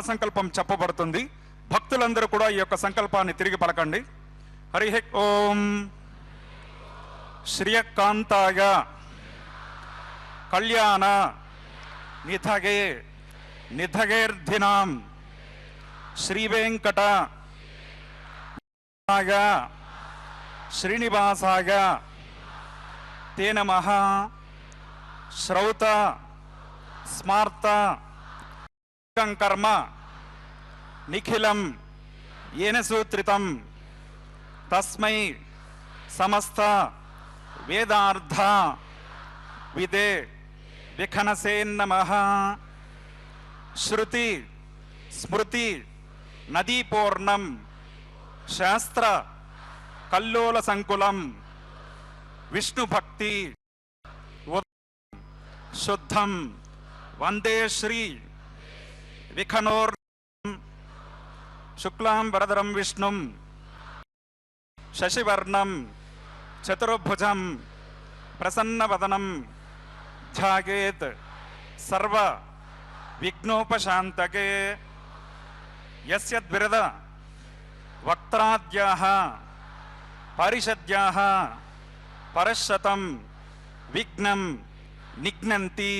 మహాసంకల్పం చెప్పబడుతుంది. భక్తులందరూ కూడా ఈ యొక్క సంకల్పాన్ని తిరిగి పలకండి. హరి ఓం శ్రియకాంతాయ కళ్యాణ నిధగే నిధగేర్ధినాం శ్రీవేంకట శ్రీనివాసాయ తే నమః శ్రౌత స్మార్త కర్మ నిఖిలం ఏన సూత్రితం తస్మై సమస్త వేదార్థ విదే విఖనసే నమః. శృతి స్మృతి నదీపూర్ణం శాస్త్ర కల్లోల సంకులం విష్ణు భక్తి శుద్ధం వందే శ్రీ విఖనోర్ శుక్లాం వరదరం విష్ణుం శశివర్ణం చతుర్భుజం ప్రసన్నవదనం ధ్యాయేత్ సర్వ విఘ్నోపశాంతకే. యస్యద్విరద వక్త్రాద్యాః పరిషద్యాః పరశతం విఘ్నం నిఘ్నంతి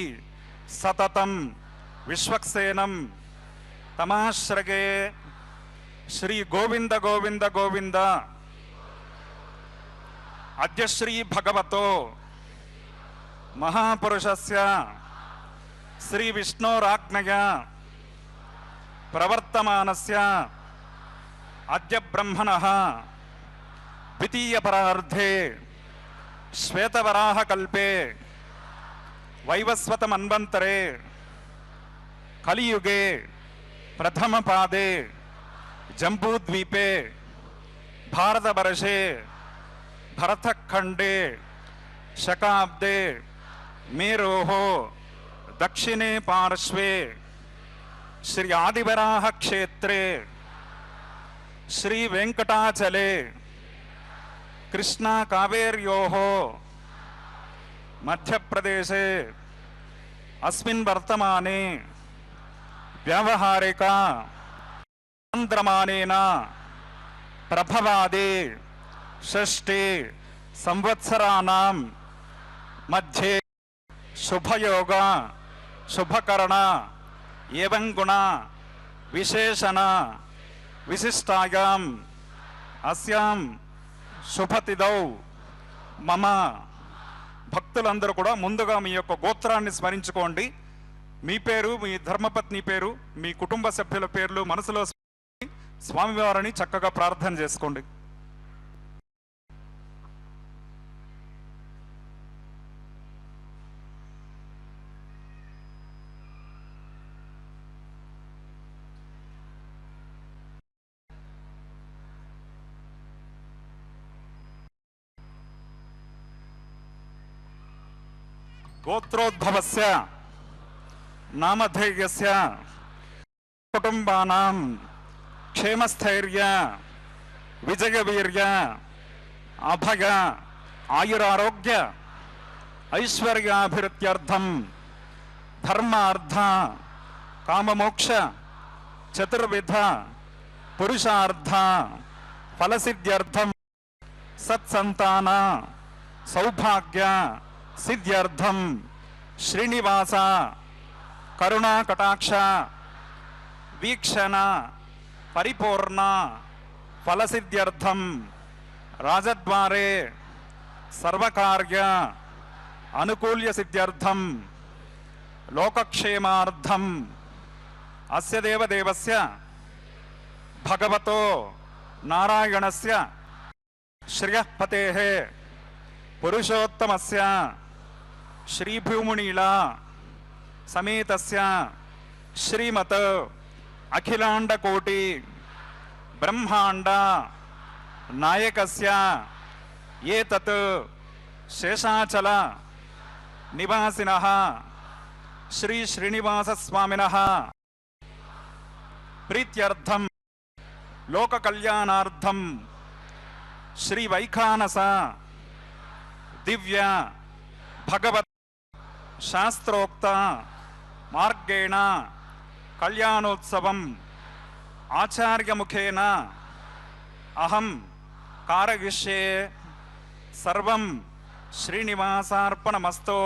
సతతం విశ్వక్సేనం తమాశ్రగే. శ్రీ గోవింద గోవింద గోవింద. అద్య శ్రీ భగవతో మహాపురుషస్య శ్రీ విష్ణోరాజ్ఞయ ప్రవర్తమానస్య అద్య బ్రహ్మణః ద్వితీయ పరార్ధే శ్వేతవరాహ కల్పే వైవస్వత మన్వంతరే కలియుగే ప్రథమ పాదే జంబూద్వీపే భారతవర్షే భరతఖండే శకాబ్దే మేరోః దక్షిణే పార్శ్వే శ్రీ ఆదివరాహ క్షేత్రే శ్రీ వెంకటాచలే కృష్ణా కావేర్యోః మధ్యప్రదేశే అస్మిన్ వర్తమానే వ్యావహారిక ఆంద్రమానేన ప్రభవాదే షష్ఠే సంవత్సరాణం మధ్యే శుభయోగ శుభకరణ ఏవం గుణ విశేషణ విశిష్టాయాం అస్యాం శుభతిథౌ మమ. భక్తులందరూ కూడా ముందుగా మీ యొక్క గోత్రాన్ని స్మరించుకోండి. మీ పేరు, మీ ధర్మపత్ని పేరు, మీ కుటుంబ సభ్యుల పేర్లు మనసులో స్వామివారిని చక్కగా ప్రార్థన చేసుకోండి. గోత్రోద్భవస్య నామధేయస్య కుటుంబానాం క్షేమస్థైర్య విజయవీర్య అభయ ఆయురారోగ్య ఐశ్వర్యాభివృద్ధ్యర్థం ధర్మార్థ కామమోక్ష చతుర్విధ పురుషార్థ ఫలసిద్ధ్యర్థం సత్సంతాన సౌభాగ్య సిద్ధ్యర్థం శ్రీనివాస కరుణా కటాక్ష వీక్షణ పరిపూర్ణ ఫలసిద్ధ్యర్థం రాజద్వారే సర్వకార్య అనుకూల్య సిద్ధ్యర్థం లోకక్షేమార్థం అస్య దేవదేవస్య భగవతో నారాయణస్య శ్రియఃపతేః పురుషోత్తమస్య శ్రీభూమునీలా సమేతస్య శ్రీమత్ అఖిలాండకోటి బ్రహ్మాండ నాయకస్య ఏతత్ శేషాచల నివాసినః శ్రీ శ్రీనివాసస్వామినః ప్రీత్యర్థం లోక కళ్యాణార్థం శ్రీ వైఖానస దివ్య భగవత్ శాస్త్రోక్త మార్గేణ कल्याणोत्सवम् आचार्यमुखेन अहं कारयिष्ये। सर्वं श्रीनिवासार्पणमस्तु।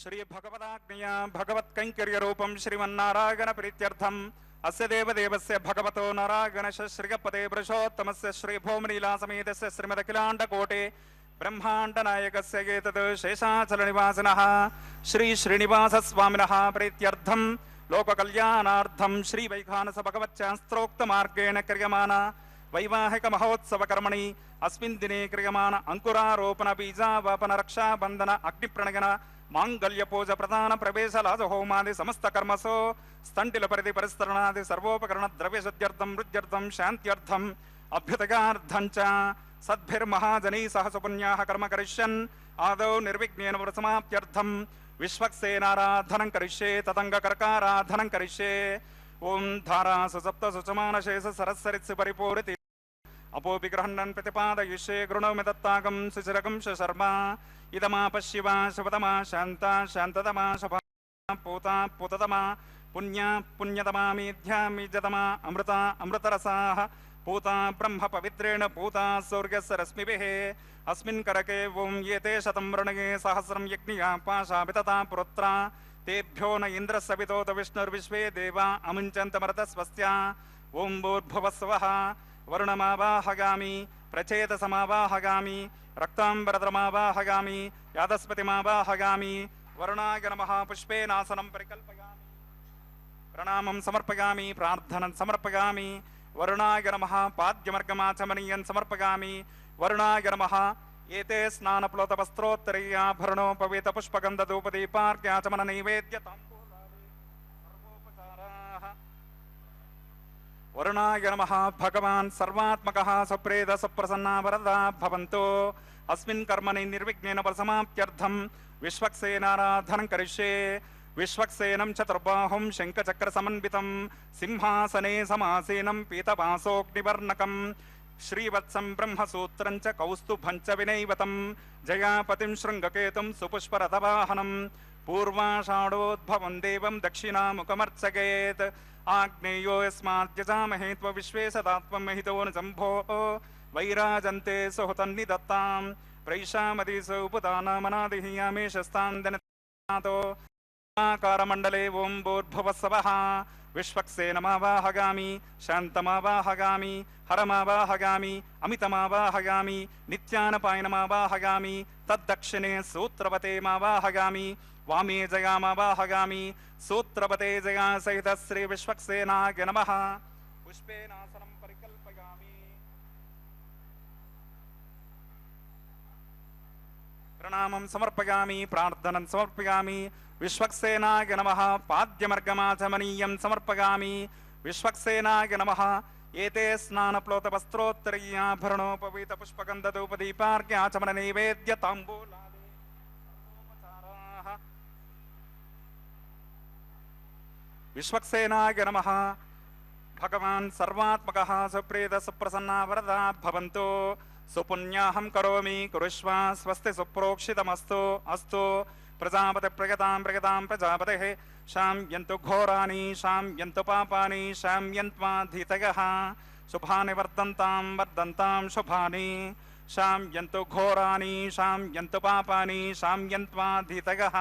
श्री भगवदाज्ञया भगवत् कैंकर्य रूपम श्रीमन्नारायण प्रीत्यर्थम अस्य देवदेवस्य भगवतो नारायणस्य श्रीगपते वृषोत्तमस्य श्री भौमनीला समेतस्य श्रीमदखिलांड कोटे ब्रह्मांड नायकस्य एतत् शेषाचल निवासिनः श्री श्रीनिवास स्वामिनः प्रीत्यर्थम लोक कल्याणार्थम श्री वैखानस भगवच्चास्त्रोक्त मार्गेण क्रियमाण वैवाहिक महोत्सव कर्मणि अस्मिन् दिने क्रियमाण अंकुरारोपण बीजावापन रक्षा बंधन अग्निप्रणयन मांगल्य पूज प्रधान प्रवेश लाज होमादि समस्त कर्मसु स्तंटिल परिधि परिस्तरणादि सर्वोपकरण द्रव्य शुद्ध्यर्थम रुद्ध्यर्थम शांत्यर्थम अभ्युदयार्थं च सद्भिर्महाजनैः सह सुपुण्याः कर्म करिष्यन् आदौ निर्विघ्नेन व्रतसमाप्त्यर्थं विश्वक्सेनाराधनं करिष्ये तदङ्गकर्काराधनं करिष्ये। ओं धारा सुसप्त सुचमानशेष सरस्सरित्सु परिपूरिति अपोपि गृह्णन् प्रतिपादयिष्ये गृणोमि दत्ताकं सुचिरकं शर्मा इदमाप शिवा शिवतमा शान्ता शान्ततमा शुभा पूता पूततमा पुण्या पुण्यतमा मेध्या मेध्यतमा अमृता अमृतरसाः पूता ब्रह्म पवित्रेण पूता सूर्यस्य रश्मिभिः अस्मिन् करके ओं येते शतं वृणगे सहस्रं यज्ञिया पाशाभितता पुरुत्रा तेभ्यो न इन्द्रस्य वितोत विष्णुर्विश्वे देवा अमुञ्चन्तमर्तस्वस्त्या ओं भूर्भुवस्वः वरुणमावाहगामि प्रचेतसमावाहगामि रक्तांबरद्रमावाहगामि यादस्पतिमावाहगामि वरुणाय नमः पुष्पेनासनं परिकल्पयामि प्रणामं समर्पयामि प्रार्थनं समर्पयामि वरुणाय नमः पाद्यमर्गमाचमनीयं समर्पयामि वरुणाय नमः एते स्नानप्लोतवस्त्रोत्तरीयाभरणोपवीत पुष्पगन्धधूपदीपार्घ्याचमन नैवेद्यताम्बूलादि वरुणाय नमः भगवान् सर्वात्मकः सुप्रेद सुप्रसन्ना वरदा भवन्तु अस्मिन् कर्मणि निर्विघ्नेन फलसमाप्त्यर्थं विश्वक्सेनाराधनं करिष्ये। विश्वक्सेनं चतुर्बाहुं शङ्खचक्रसमन्वितं सिंहासने समासीनं पीतवासोऽग्निवर्णकं श्रीवत्सं ब्रह्मसूत्रं च कौस्तुभं च विनैवतं जयापतिं शृङ्गकेतुं सुपुष्परथवाहनं पूर्वाषाढोद्भवं देवं दक्षिणामुखमर्चयेत् आग्नेयो यस्माद्यजामहे त्वविश्वे सदात्वं महितो न शम्भो वैराजन्ते सुहृतन्निदत्तां प्रैषामदिसौ उपदानमनादिः यामेशस्तां दनतो आकारमण्डले ओं भूर्भुवस्सवः विश्वक्सेनमावाहगामि शान्तमावाहगामि हरमावाहगामि अमितमावाहगामि नित्यानपायनमावाहगामि तद्दक्षिणे सूत्रवते मावाहगामि वामे जयामावाहगामि सूत्रवते जया सहित श्री विश्वक्सेनाय नमः। पुष्पेनासनं परिकल्पयामि। प्रणामं समर्पयामि प्रार्थनं समर्पयामि। विश्वक्सेनाय नमः। पाद्यमर्गमाचमनीयं समर्पयामि। विश्वक्सेनाय नमः। एते स्नानप्लोतवस्त्रोत्तरीयाभरणोपवीतपुष्पगन्धधूपदीपार्घ्याचमन नैवेद्य ताम्बूलादि विश्वक्सेनाय नमः। भगवान् सर्वात्मकः सुप्रीत सुप्रसन्ना वरदा भवन्तु। सुपुण्याहं करोमि कुरुष्व स्वस्ति सुप्रोक्षितमस्तु अस्तु। प्रजापति प्रगतां प्रजापतेः शाम्यन्तु घोराणि शाम्यन्तु पापानि शाम्यन्त्वाधीतयः। शुभानि वर्धन्तां शुभानि शाम्यन्तु घोराणि शाम्यन्तु पापानि शाम्यन्त्वाधीतयः।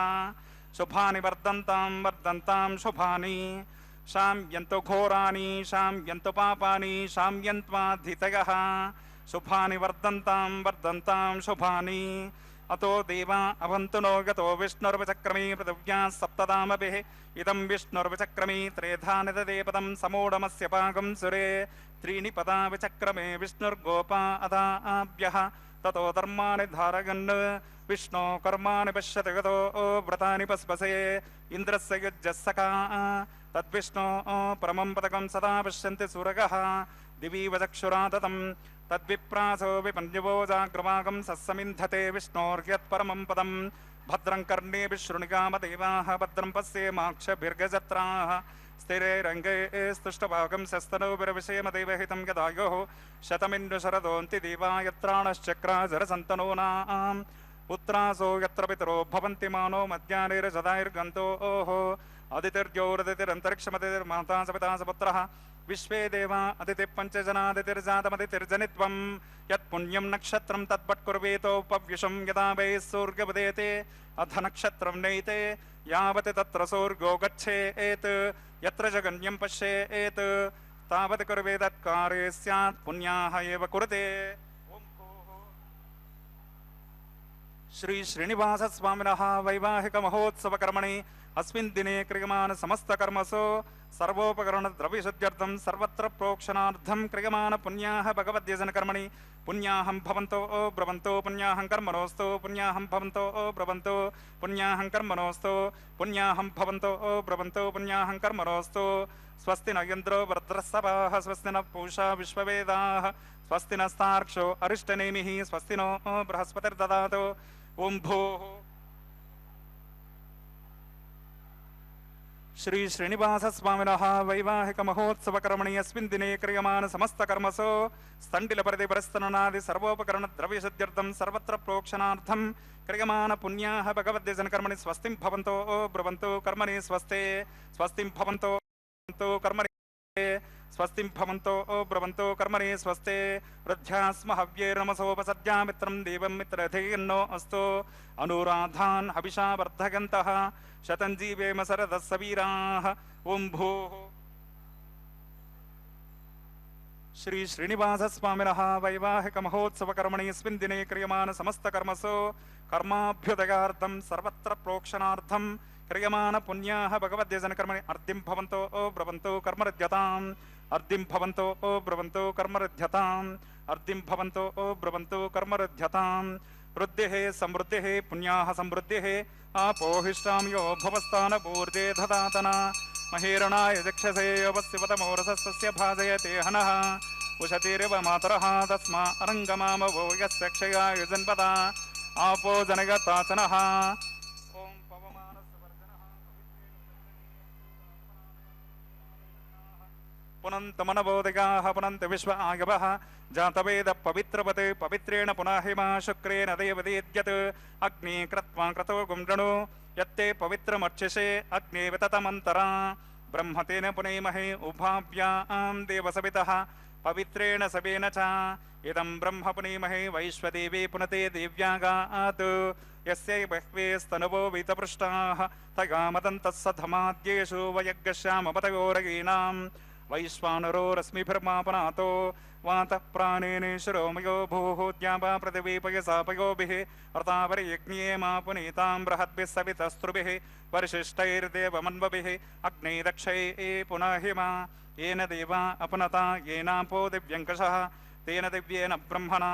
शुभानि वर्धन्तां शुभानि शाम्यन्तु घोराणि शाम्यन्तु पापानि शाम्यन्त्वाधीतयः। शुभानि वर्धन्तां शुभानि। अतो देवा अवन्तु नो गतो विष्णुर्विचक्रमे पृथिव्या सप्तदामभिः इदं विष्णुर्विचक्रमे त्रेधा निदते पदं समूढमस्य पाकं सुरे त्रीणि पदा विचक्रमे विष्णुर्गोपा अदाभ्यः ततो धर्माणि धारयन् विष्णो कर्माणि पश्यति गतो व्रतानि पस्पसे इन्द्रस्य युज्यः सखा तद्विष्णो परमं पदकं सदा पश्यन्ति सूरगः दिवि वचक्षुराततं तद्विप्रासो विपन्युवो जाग्रवागं सस्समिन्धते विष्णोर्यत्परमं पदं भद्रं कर्णेभिः शृणुयामदेवाः भद्रं पश्येमाक्षभिर्गजत्राः स्थिरैरङ्गे स्तुष्टभागं शस्तनोभिर्विषयमदेवहितं यदायुः शतमिन्दुशरदोऽन्ति देवायत्राणश्चक्राजरसन्तनूनां पुत्रासो यत्र पितरो भवन्ति मानो मध्याह्निर्जदायुर्गन्तोः अदितिर्योरदितिरन्तरिक्षमदितिर्माता स पिता स पुत्रः विश्वे देवा अदिति पंचजनादितिर्जातमदितिर्जनित्वं यत्पुण्यं नक्षत्रं तद्वट्कुर्वेतोपव्युषं यदा वै सूर्योदयते अध नक्षत्रं नैते यावत् तत्र सूर्यो गच्छेत् यत्र जगन्यं पश्येत् तावत् कुर्वेदत्कारे स्यात् पुण्याः एव कुरुते। श्री श्रीनिवास स्वामिनः वैवाहिक महोत्सव कर्मणि अस्मिन् दिने क्रियमाण समस्त कर्मसु सर्वोपकरण द्रव्यशुद्ध्यर्थं सर्वत्र प्रोक्षणार्थं क्रियमाण पुण्याः भगवद्यजन कर्मणि पुण्याहं भवन्तो ब्रवन्तो पुण्याहं कर्मणोऽस्तु पुण्याहं भवन्तो ब्रवन्तो पुण्याहं कर्मणोऽस्तु पुण्याहं भवन्तो ब्रवन्तो पुण्याहं कर्मणोऽस्तु। स्वस्ति न इन्द्रो वृत्रस्सभाः स्वस्ति न पूषा विश्ववेदाः स्वस्ति नस्तार्क्ष्यो अरिष्टनेमिः स्वस्ति नो बृहस्पतिर्ददातु। ओं भूः श्री श्रीनिवास स्वामिनः वैवाहिक महोत्सव कर्मणि अस्मिन् दिने क्रियमाण समस्त कर्मसु स्तण्डिल परिदिपरस्तननादि सर्वोपकरण द्रव्यशुद्ध्यर्थं सर्वत्र प्रोक्षणार्थं क्रियमाण पुण्याः भगवद्यजन कर्मणि स्वस्तिं भवन्तो ब्रवन्तो कर्मणि स्वस्ते स्वस्तिं भवन्तो कर्मणि स्वस्तिं भवन्तो ब्रवन्तो कर्मणि स्वस्ते। वृद्ध्यास्म हव्यैर्नमसोपसद्या मित्रं देवं मित्रधेयन्नो अस्तु अनुराधान् हविषा वर्धयन्तः शतं जीवेम शरदः सवीराः। ओं भूः श्री श्रीनिवास स्वामिनः वैवाहिक महोत्सव कर्मणि अस्मिन् दिने क्रियमाण समस्त कर्मसु कर्माभ्युदयार्थं सर्वत्र प्रोक्षणार्थं क्रियमाण पुण्याः भगवद्यजन कर्मणि अर्धिं भवन्तो ब्रवन्तो कर्मरध्यताम् अर्धिं भवन्तो ब्रवन्तो कर्मरध्यताम् अर्धिं भवन्तो ब्रवन्तो कर्मरध्यताम्। वृद्धिः समृद्धिः पुण्याः समृद्धिः आपोहिष्टां यो भवस्तानपूर्जे दधातना महेरणाय चक्षसे वस्यवतमोरसस्य भाजयते हनः उशतिरिव मातरः तस्मा अरङ्गमामवो यस्य क्षयाय जन्पदा आपो जनगताचनः। ओं पवमानस्य वर्जनः पुनन्तमनबोधिकाः पुनन्त विश्व आगवः जातवेद पवित्रवत् पवित्रेण पुनः हिमा शुक्रेण देवदीद्यत् अग्नि कृत्वा क्रतो गुण्डणु यत्ते पवित्रमर्चिषे अग्ने विततमन्तरा ब्रह्मतेन पुनेमहे उभाभ्यां देवसवितः पवित्रेण सवेन च इदं ब्रह्म पुनेमहे वैश्वदेवे पुनते देव्यागात् यस्यै बह्वे स्तनवो वीतपृष्टाः तगामदन्तः सधमाद्येषु वयग्गश्यामपतयोरगीनां वैश्वानरो रश्मिभिर्मापनातो वातः प्राणेनेश्वरोमयो भूः द्यावा पृथिवीपयसापयोभिः अर्तापरियज्ञे मा पुनीतां बृहद्भिः सवितस्त्रुभिः वरिशिष्टैर्देवमन्वभिः अग्ने दक्षये पुनः हिमा येन देवा अपनता येनापो दिव्यङ्कषः तेन दिव्येन ब्रह्मणा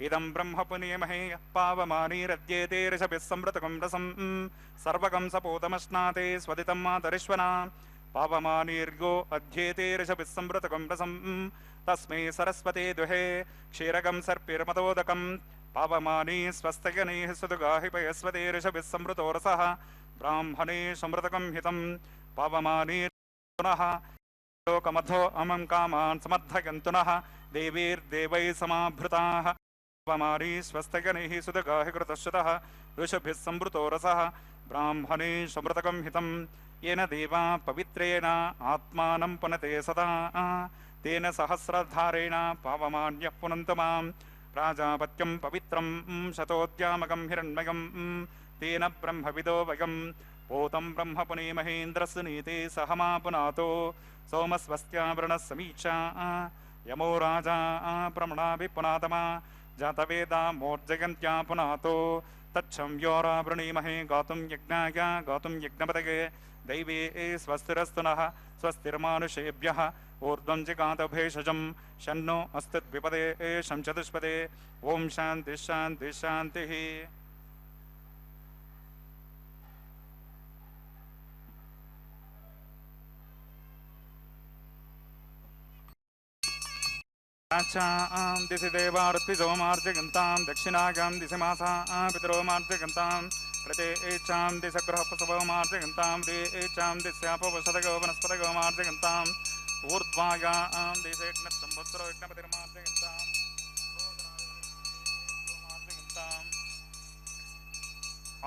इदं ब्रह्म पुनीमहे पावमानीरद्येते ऋषभिः संवृतकं रसं सर्वकं सपोतमश्नाते स्वदितं मातरिश्वना पावमानीर्यो अध्येते ऋषभिः संवृतकं रसं तस्मै सरस्वती दुहे क्षीरकं सर्पिर्मतोदकं पावमानी स्वस्तयनैः सुदुगाहि पयस्वते ऋषभिः संवृतो रसः ब्राह्मणे समृतकं हितं पावमानी पुनः लोकमथो अमं कामान् समर्थयन्तु नः देवीर्देवैः समाभृताः पावमानी स्वस्तयनैः सुदुगाहि कृतश्रुतः ऋषभिः संवृतो रसः ब्राह्मणे समृतकं हितं येन देवा पवित्रेण आत्मानं पुनते सदा तेन सहस्रधारेण पावमान्यः पुनन्तु मां प्राजापत्यं पवित्रं शतोद्यामकं हिरण्मयं तेन ब्रह्मविदो वयं पोतं ब्रह्म पुनीमहेन्द्रस्य नीते सहमा पुनातो सोमस्वस्त्यावरणः समीक्षा यमो राजा प्रमणाभि पुनातमा जातवेदा मोर्जयन्त्या पुनातो तच्छं योरावृणीमहे गातुं यज्ञाय गातुं यज्ञपतये दैवे स्वस्तिरस्तु नः स्वस्तिर्मानुषेभ्यः ऊर्ध्वं जिगातभेषजं शन्नो अस्तिद्विपदे शं चतुष्पदे ओं शान्तिः शान्तिः शान्तिः। दिशि देवार्तिजोमार्जगन्तां दक्षिणायां दिशि मासा पितरोमार्जगन्तां प्रत्येचां दिश गृहपशवमार्जगन्तां देचां दिश्यापवशतयो वनस्पतयोमार्जगन्ताम् ऊर्ध्वायां दिशे संवत्सरो यज्ञपतिर्मार्जगन्ताम्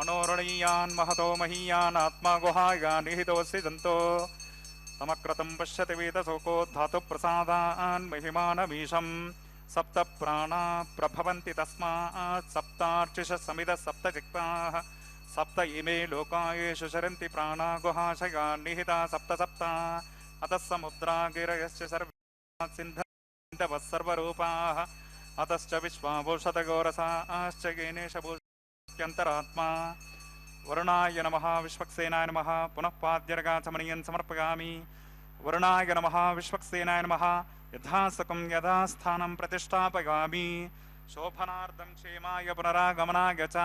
अनोरणीयान् महतो महीयान् आत्मा गुहायान् निहितोऽसि जन्तो तमक्रतं पश्यति वेदशोकोद्धातु प्रसादान् महिमानमीशं सप्त प्राणा प्रभवन्ति तस्मात् सप्तार्चिषः समिदः सप्त जिह्वाः सप्त इमे लोकायेषु शरन्ति प्राणा गुहाशयान् निहिता सप्त सप्ता अतः समुद्रा गिरयश्च सर्वे सिन्धवः सर्वरूपाः अतश्च विश्वाभूषतगोरसाश्च गेनेशभूष्यन्तरात्मा वरुणाय नमः विश्वक्सेनाय नमः पुनः पाद्यर्गाचमनीयं समर्पयामि वरुणाय नमः विश्वक्सेनाय नमः यथासुखं यथास्थानं प्रतिष्ठापयामि शोभनार्थं क्षेमाय पुनरागमनाय च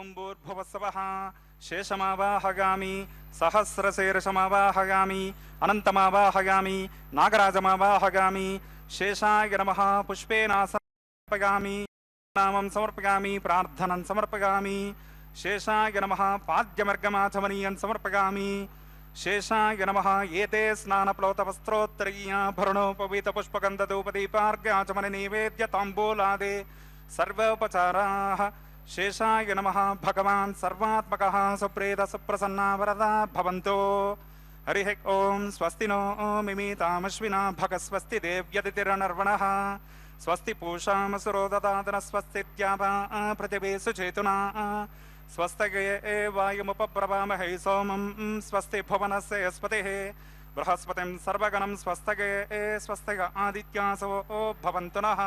ఓం భూర్భువస్సవః శేషమావాహగామి సహస్రశీర్షమావాహగామి అనంతమావాహగామి నాగరాజమావాహగామి శేషాయ నమః పుష్పేన సమర్పయామి నామం సమర్పయామి ప్రార్థనం సమర్పయామి శేషాయ నమః పాద్యమర్గమాచమనీయం సమర్పయామి శేషాయ నమః ఏతే స్నానప్లౌతవస్త్రోత్తరీయాభరణోపవీతపుష్పగంధధూపదీపార్ఘ్యాచమన నైవేద్య తాంబూలాదే సర్వోపచారాः శేషాయ నమః భగవాన్ సర్వాత్మకः సుప్రీత సుప్రసన్నా వరదా భవంతో హరి ఓం స్వస్తి నో మిమీతామశ్వినా భగస్వస్తి దేవ్యదితిరనర్వణః స్వస్తి పూషామసురో దదాతన స్వస్తి ద్యావా పృథివీ సుచేతునా స్వస్తగే వాయుముపబ్రవామహై సోమం స్వస్తి భువనస్య యస్పతిః బృహస్పతిం సర్వగణం స్వస్తగే స్వస్తిగ ఆదిత్యాసో భవంతు నః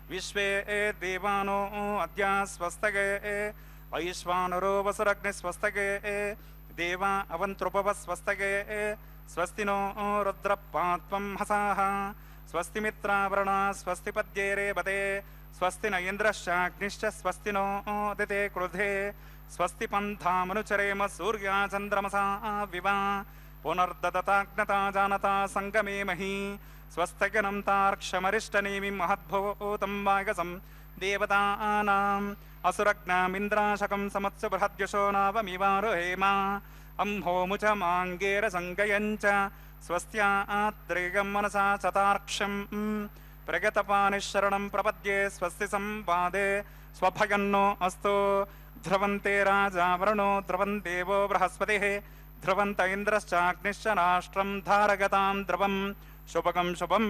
విశ్వే దేవానో అద్య స్వస్తగే వైశ్వానరో వసురగ్ని స్వస్తగే దేవా అవంతృపవ స్వస్తగే స్వస్తి నో రుద్రపాత్వం హసాః స్వస్తి మిత్రావరణ స్వస్తి పద్యేరేవతే స్వస్తి న ఇంద్రశ్చాగ్నిశ్చ స్వస్తి నో దితే క్రుధే స్వస్తి పంథామనుచరేమ సూర్యాచంద్రమసా వివా పునర్దదతాజ్ఞతా జానతా సంగమేమహి స్వస్తగనం తార్క్షమరిష్టనేమిం మహద్భూతం వాగసం దేవతానాం అసురజ్ఞామింద్రాశకం సమత్సు బృహద్యశో నావమివారుహేమ అంహోముచ మాంగేర సంగయంచ స్వస్త్యాత్రేగం మనసా చతార్క్షం ప్రగతపానిశరణం ప్రపద్యే స్వస్తి సంవాదే స్వభగన్నో అస్తు ధ్రువంతే రాజావరణో ధ్రువం దేవో బృహస్పతి ధ్రువంత ఇంద్రశ్చాగ్నిశ్చ రాష్ట్రం ధారగతాం ధ్రువం శుభగం శుభం.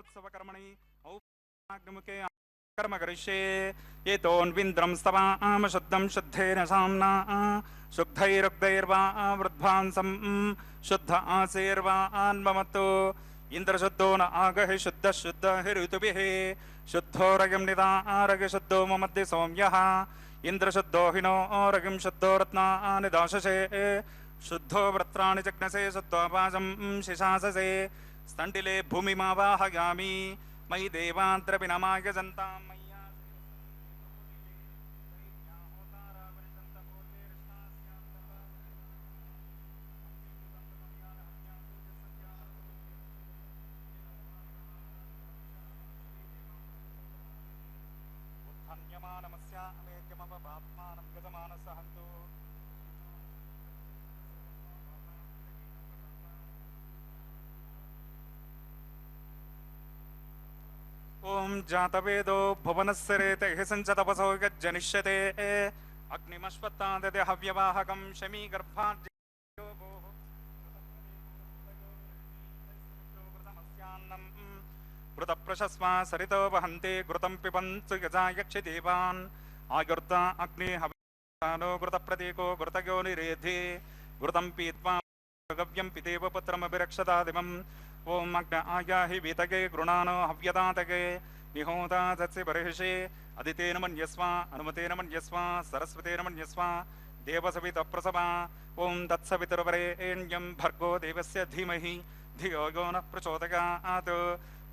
दीपोत्सव कर्मणि औग्मुखे कर्म करिष्ये एतोन्विन्द्रं स्तवाम शुद्धं शुद्धेन साम्ना शुद्धैरुग्धैर्वा वृद्धांसं शुद्ध आसेर्वान्ममत्तो इंद्रशुद्धो न आगहि शुद्ध शुद्ध ऋतुभिः शुद्धो रगिं निदारगि शुद्धो ममद्दि सौम्यः इंद्रशुद्धो हिनो रगिं शुद्धो रत्नानि दाशसे शुद्धो वृत्राणि जग्नसे शुद्धोपाजं शिशाससे स्तण्डिले भूमिमावाहयामि मयि देवान्त्रपिनमाय जन्तां मय्या उत्थन्यमानमस्यामेकमवपात्मानं गजमानसः हन्तु ओम जातवेदो भुवनस्सरेते हिसञ्च तपसो यज्जनिष्यते अग्निमश्वत्तादते हव्यवाहकं शमी गर्भार्जितोऽन्नं घृतप्रशस्मा सरितो वहन्ति घृतं पिबन्तु यजा यक्षिदेवान् आयुर्दा अग्नि हव्यानो घृतप्रतीको घृतयोनिरेधि घृतं पीत्वा गव्यं पितेव पुत्रमभिरक्षतादिमम् ओम अग्न आयाहि वीतगे गृणानो हव्यतातगे निहोता तत्सि बर्हिषे अदितेन मन्यस्वा अनुमतेन मन्यस्वा सरस्वतेन मन्यस्वा देवसवितप्रसवा ओम तत्सवितुर्वरेण्यं भर्गो देवस्य धीमहि धियो यो नः प्रचोदयात्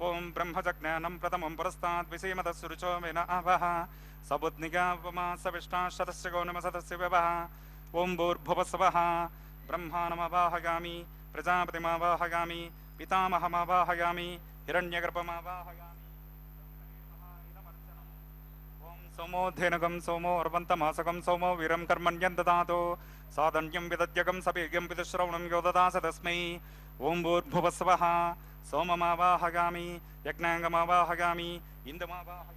ओम ब्रह्मजज्ञानं प्रथमं पुरस्तात् विसीमतस्सुरुचो मेन आवः सबुद्निगावमा सविष्टा शतस्य गौनमसतस्य व्यवः ओम भूर्भुवस्वः ब्रह्माणमवाहयामि प्रजापतिमावाहयामि पितामहमावाहयामि हिरण्यगर्भमावाहयामि ओम सोमो धेनुकं सोमो अर्वन्तमासकं सोमो वीरं कर्मण्यं ददातु साधन्यं विदद्यकं सपेयं विदुश्रवणं यो ददास तस्मै ओम भूर्भुवस्वः सोममावाहयामि यज्ञाङ्गमावाहयामि इन्दुमावाहयामि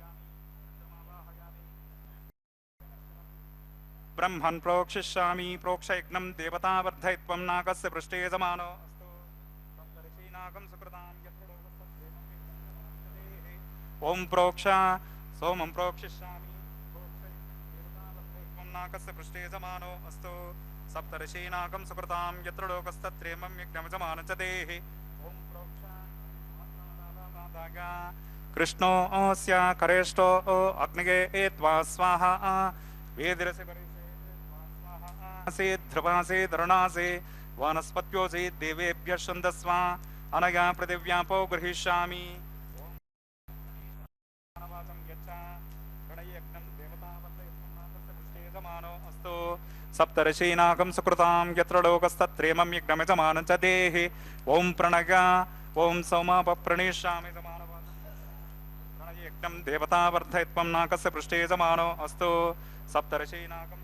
ब्रह्मन् प्रोक्षिष्यामि प्रोक्षयज्ञं देवतावर्धयित्वं नाकस्य पृष्ठे समानो ओम प्रोक्ष सोमं प्रोक्षिष्यामि नाकस्य पृष्ठे समानो अस्तु सप्तर्षीनाकं सुकृतां यत्र लोकस्तत्रेमं यज्ञमजमानं च देहि ओम प्रोक्ष कृष्णोऽस्य करेष्ठो अग्निगे त्वा स्वाहा वेदिरसि परिषे ध्रुवासे दरुणासे वनस्पत्योऽसि देवेभ्यः छन्दस्वा अनया पृथिव्यापो गृहीष्यामि अस्तु सप्तर्षीनाकं सुकृतां यत्र लोकस्तत्रेमं यज्ञमजमानं च देहि ओम प्रणय ओम सोमापप्रणीष्यामि प्रणयज्ञं देवतावर्धयित्वं नाकस्य पृष्ठे जमानो अस्तु सप्तर्षीनाकं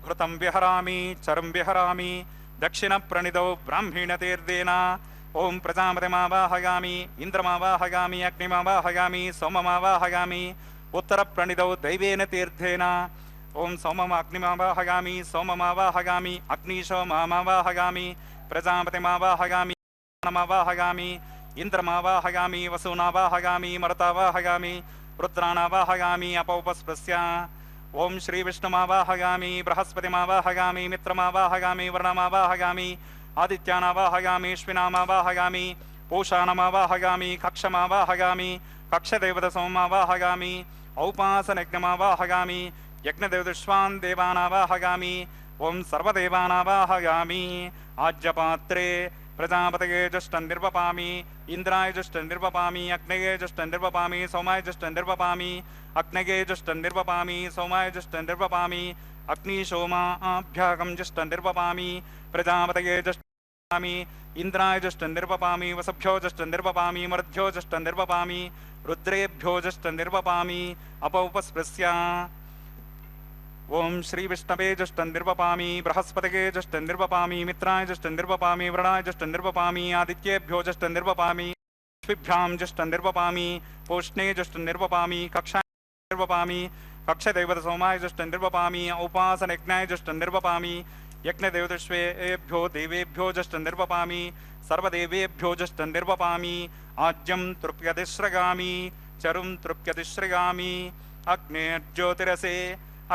घृतं विहरामि चरं विहरामि दक्षिणप्रणितौ ब्राह्मीणतीर्देन ओम प्रजापतिमावाहयामि इन्द्रमावाहयामि अग्निमावाहयामि सोममावाहयामि उत्तरप्रणितौ दैवेन तीर्थेन ओम सोममग्निमावाहयामि सोममावाहयामि अग्निशोमावाहयामि प्रजापतिमावाहयामि मावाहयामि इन्द्रमावाहयामि वसूनावाहयामि मरुतावाहयामि रुद्राणावाहयामि अपौपस्पृश्य ओम श्री विष्णुमावाहयामि बृहस्पतिमावाहयामि मित्रमावाहयामि वर्णमावाहयामि आदित्यानावाहयामि अश्विनामावाहयामि पूषाणमावाहयामि कक्षमावाहयामि कक्षदेवतसोमावाहयामि औपासनयज्ञमावाहयामि यज्ञदेवदुष्वान् देवानावाहयामि ओम सर्वदेवानावाहयामि आज्यपात्रे प्रजापतये जुष्टं निर्वपामि इंद्राय जुष्टं निर्वपामि अग्नये जुष्टं निर्वपामि सोमाय जुष्टं निर्वपामि अग्नये जुष्टं निर्वपामि सोमाय जुष्टं निर्वपामि अग्निशोमाभ्यागं जुष्टं निर्वपामि प्रजापतये जुष्टं इंद्राय जुष्टं निर्वपामि वसुभ्यो जुष्टं निर्वपामि मरुद्भ्यो जुष्टं निर्वपामि रुद्रेभ्यो जुष्टं निर्वपामि अपौपस्पृश्य ओम श्री विष्णवे जुष्टं निर्वपामि बृहस्पतये जुष्टं निर्वपामि मित्राय जुष्टं निर्वपामि वरुणाय जुष्टं निर्वपामि आदित्येभ्यो जुष्टं निर्वपामि अश्विभ्यां जुष्टं निर्वपामि पूष्णे जुष्टं निर्वपामि कक्षाय निर्वपामि कक्षदेवतसोमाय जुष्टं निर्वपामि औपासनयज्ञाय जुष्टं निर्वपामि यज्ञदेवदश्वेभ्यो देवेभ्यो जष्ट निर्वपामि सर्वदेवेभ्यो जष्ट निर्वपामि आज्यं तृप्यतिश्रगामि चरुं तृप्यतिश्रगामि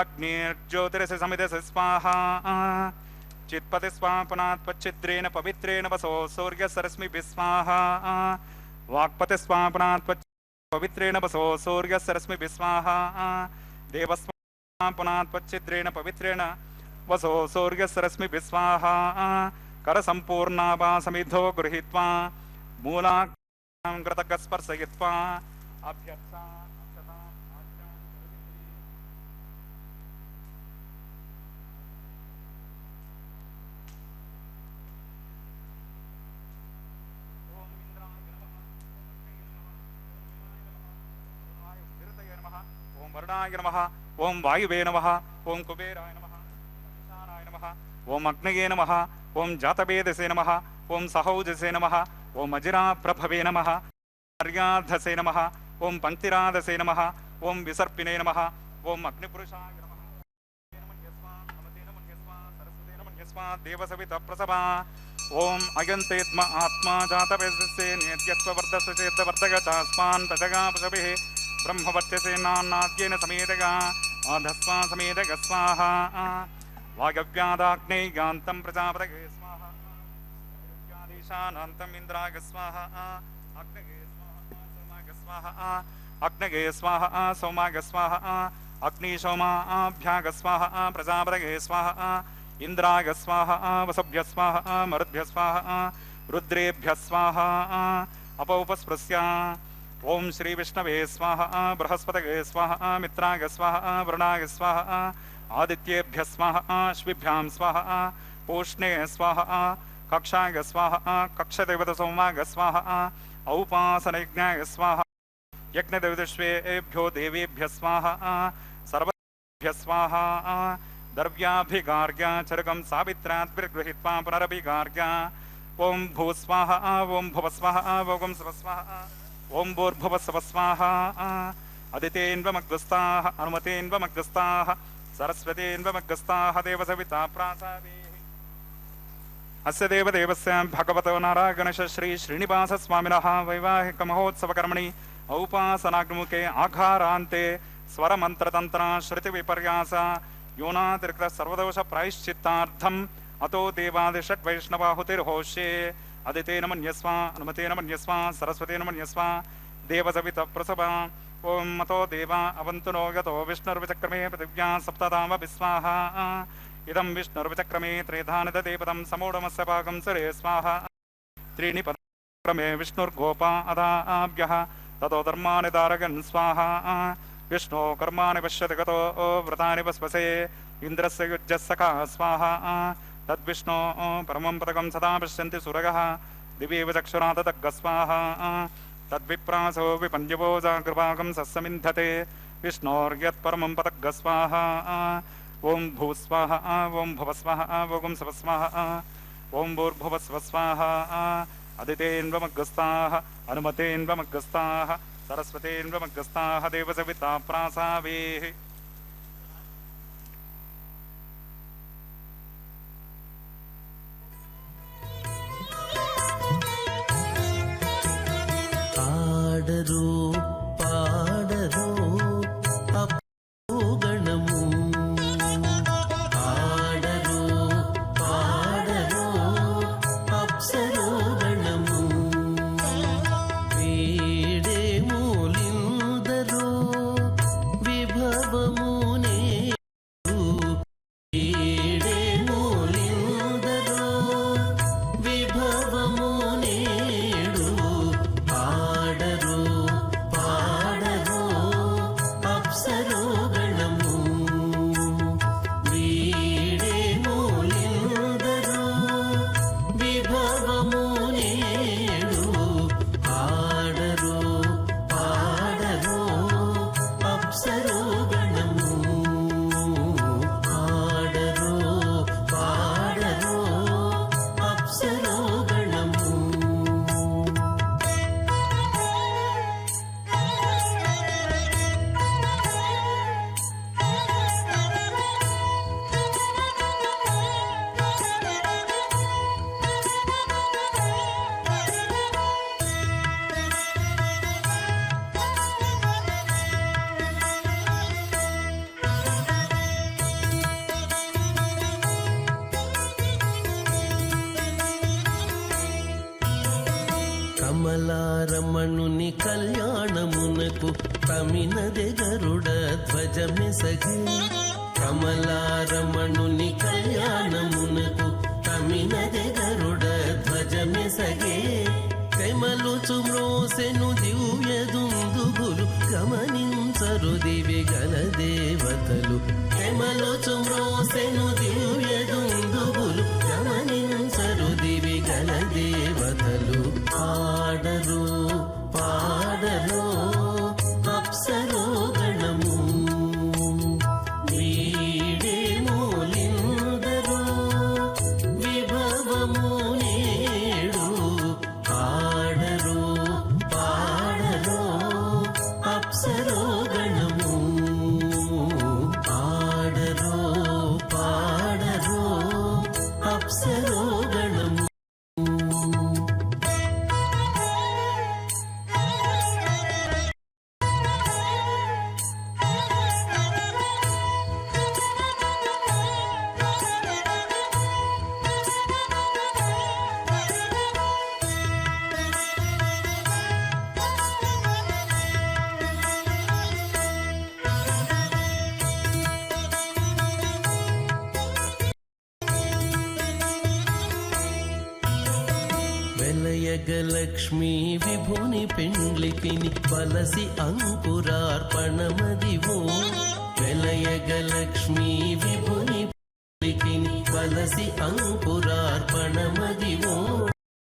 अग्निर्ज्योतिरसे समिधसे स्वाहा चित्पति स्वापनात्पच्छिद्रेण पवित्रेण वसो सूर्यसरस्मिभिः स्वाहा वाक्पति स्वापनात्पवित्रेण वसो सूर्यसरस्मिभिः स्वाहा देवस्वापनात्पच्छिद्रेण पवित्रेण वसो सूर्यसरस्मिभिः स्वाहा करसम्पूर्णापा समिधो गृहीत्वा मूलां कृतकस्पर्शयित्वा अभ्यर्था वरुणाय नमः ओं वायुवे नमः ओं कुबेराय नमः ईशानाय नमः ओं अग्नये नमः ओं जातवेदसे नमः ओं सहौजसे नमः ओं अजिराप्रभवे नमः अर्याधसे नमः ओं पंक्तिराधसे नमः ओं विसर्पिने नमः ओं अग्निपुरुषाय नमः देवसवितप्रसभा ओं अयन्तेत्म आत्मा जातवेदसे नेत्यस्व वर्धस्य चेद्वर्धक चास्मान् तजगा पशभिः ब्रह्मवर्चसे नान्नाद्येन समेतगा आधस्वा समेतग स्वाहा वागव्यादाग्नेयान्तं प्रजापतये स्वाहा ईशानान्तम् इन्द्राय स्वाहा अग्नये स्वाहा अग्नये स्वाहा सोमाय स्वाहा अग्निशोमाभ्याग स्वाहा प्रजापतये स्वाहा इन्द्राय स्वाहा वसुभ्य स्वाहा मरुद्भ्य स्वाहा रुद्रेभ्य स्वाहा अपौपस्पृश्य ओं श्री विष्णवे स्वाहा बृहस्पतये स्वाहा मित्राय स्वाहा वरुणाय स्वाहा आदित्येभ्य स्वाहा अश्विभ्यां स्वाहा पूष्णे स्वाहा कक्षाय स्वाहा कक्षदेवत सोमाय स्वाहा औपासनयज्ञाय स्वाहा यज्ञदेवदश्वेभ्यो देवेभ्य स्वाहा सर्वेभ्य स्वाहा द्रव्याभिगार्ग्या चरकं सावित्राद्भिर्गृहीत्वा पुनरभिगार्ग्या ओं भूस्वाहा ओं भुवस्वाहा ओं स्वस्वाहा ओं भूर्भुवस्वस्वाहा अदितेन्वमग्रस्ताः अनुमतेन्वमग्रस्ताः सरस्वतेन्वमग्रस्ताः देवसविता प्रासादेः अस्य देवदेवस्य भगवतो नारायणश श्री श्रीनिवास स्वामिनः वैवाहिक महोत्सवकर्मणि औपासनाग्मुखे आघारान्ते स्वरमन्त्रतन्त्र श्रुतिविपर्यास योनातिरिक्त सर्वदोष प्रायश्चित्तार्थम् अतो देवादिषड्वैष्णवाहुतिर्होष्ये अदितेन मन्यस्व अनुमतेन मन्यस्व सरस्वतेन मन्यस्व देवसवितप्रसभ ओं मतो देवा अवन्तु नो यतो विष्णुर्विचक्रमे पृथिव्या सप्तधाम विस्वाहा इदं विष्णुर्विचक्रमे त्रेधानिददेवतं समूढमस्य भागं सुरे स्वाहा त्रीणि पदक्रमे विष्णुर्गोपा अदाभ्यः ततो धर्माणि दारगन् स्वाहा विष्णो कर्माणि पश्यति गतो व्रतानि वस्वसे इन्द्रस्य युज्यस्सखा स्वाहा तद्विष्णो परमं पदकं सदा पश्यन्ति सुरगः दिवेव चक्षुरादतग्ग स्वाहा तद्विप्रासो विपञ्जवो जागृभागं सस्समिन्धते विष्णोर्यत्परमं पदग्ग स्वाहा ओं भूस्वाहा ओं भुवस्वाहा ओं स्वस्वाहा ओं भूर्भुवस्वस्वाहा अदितेन्वमग्रस्ताः अनुमतेन्वमग्रस्ताः सरस्वतेन्वमग्रस्ताः देवसविता प्रासावेः పాడరు పాడరు అప్పుగణము పాడరు పాడరు అప్సరోగణము వీడే మూలిందరు విభవము కమలారమణుని కళ్యాణమునకు తమినదే గరుడ ధ్వజమెసగే కమలారమణుని కళ్యాణమునకు తమినదే గరుడ ధ్వజమెసగే తెమలుచు మ్రోసెను దివ్య దుందుగులు గమనించరు దివి గల దేవతలు తెమలుచు మ్రోసెను దివ్య దుందుగులు గమనించరు దివి గల దేవతలు పాడరు పాడరు అప్సరో గణము వీడే మూలిందరు విభవము నేడు పాడరు పాడరు అప్సరో గణము పాడరు పాడరు అప్సరో గణము వెలయగలక్ష్మీ విభుని పెండ్లికిని వలసి అంకురార్పణమదివో వెలయగలక్ష్మీ విభుని పెండ్లికిని వలసి అంకురార్పణమదివో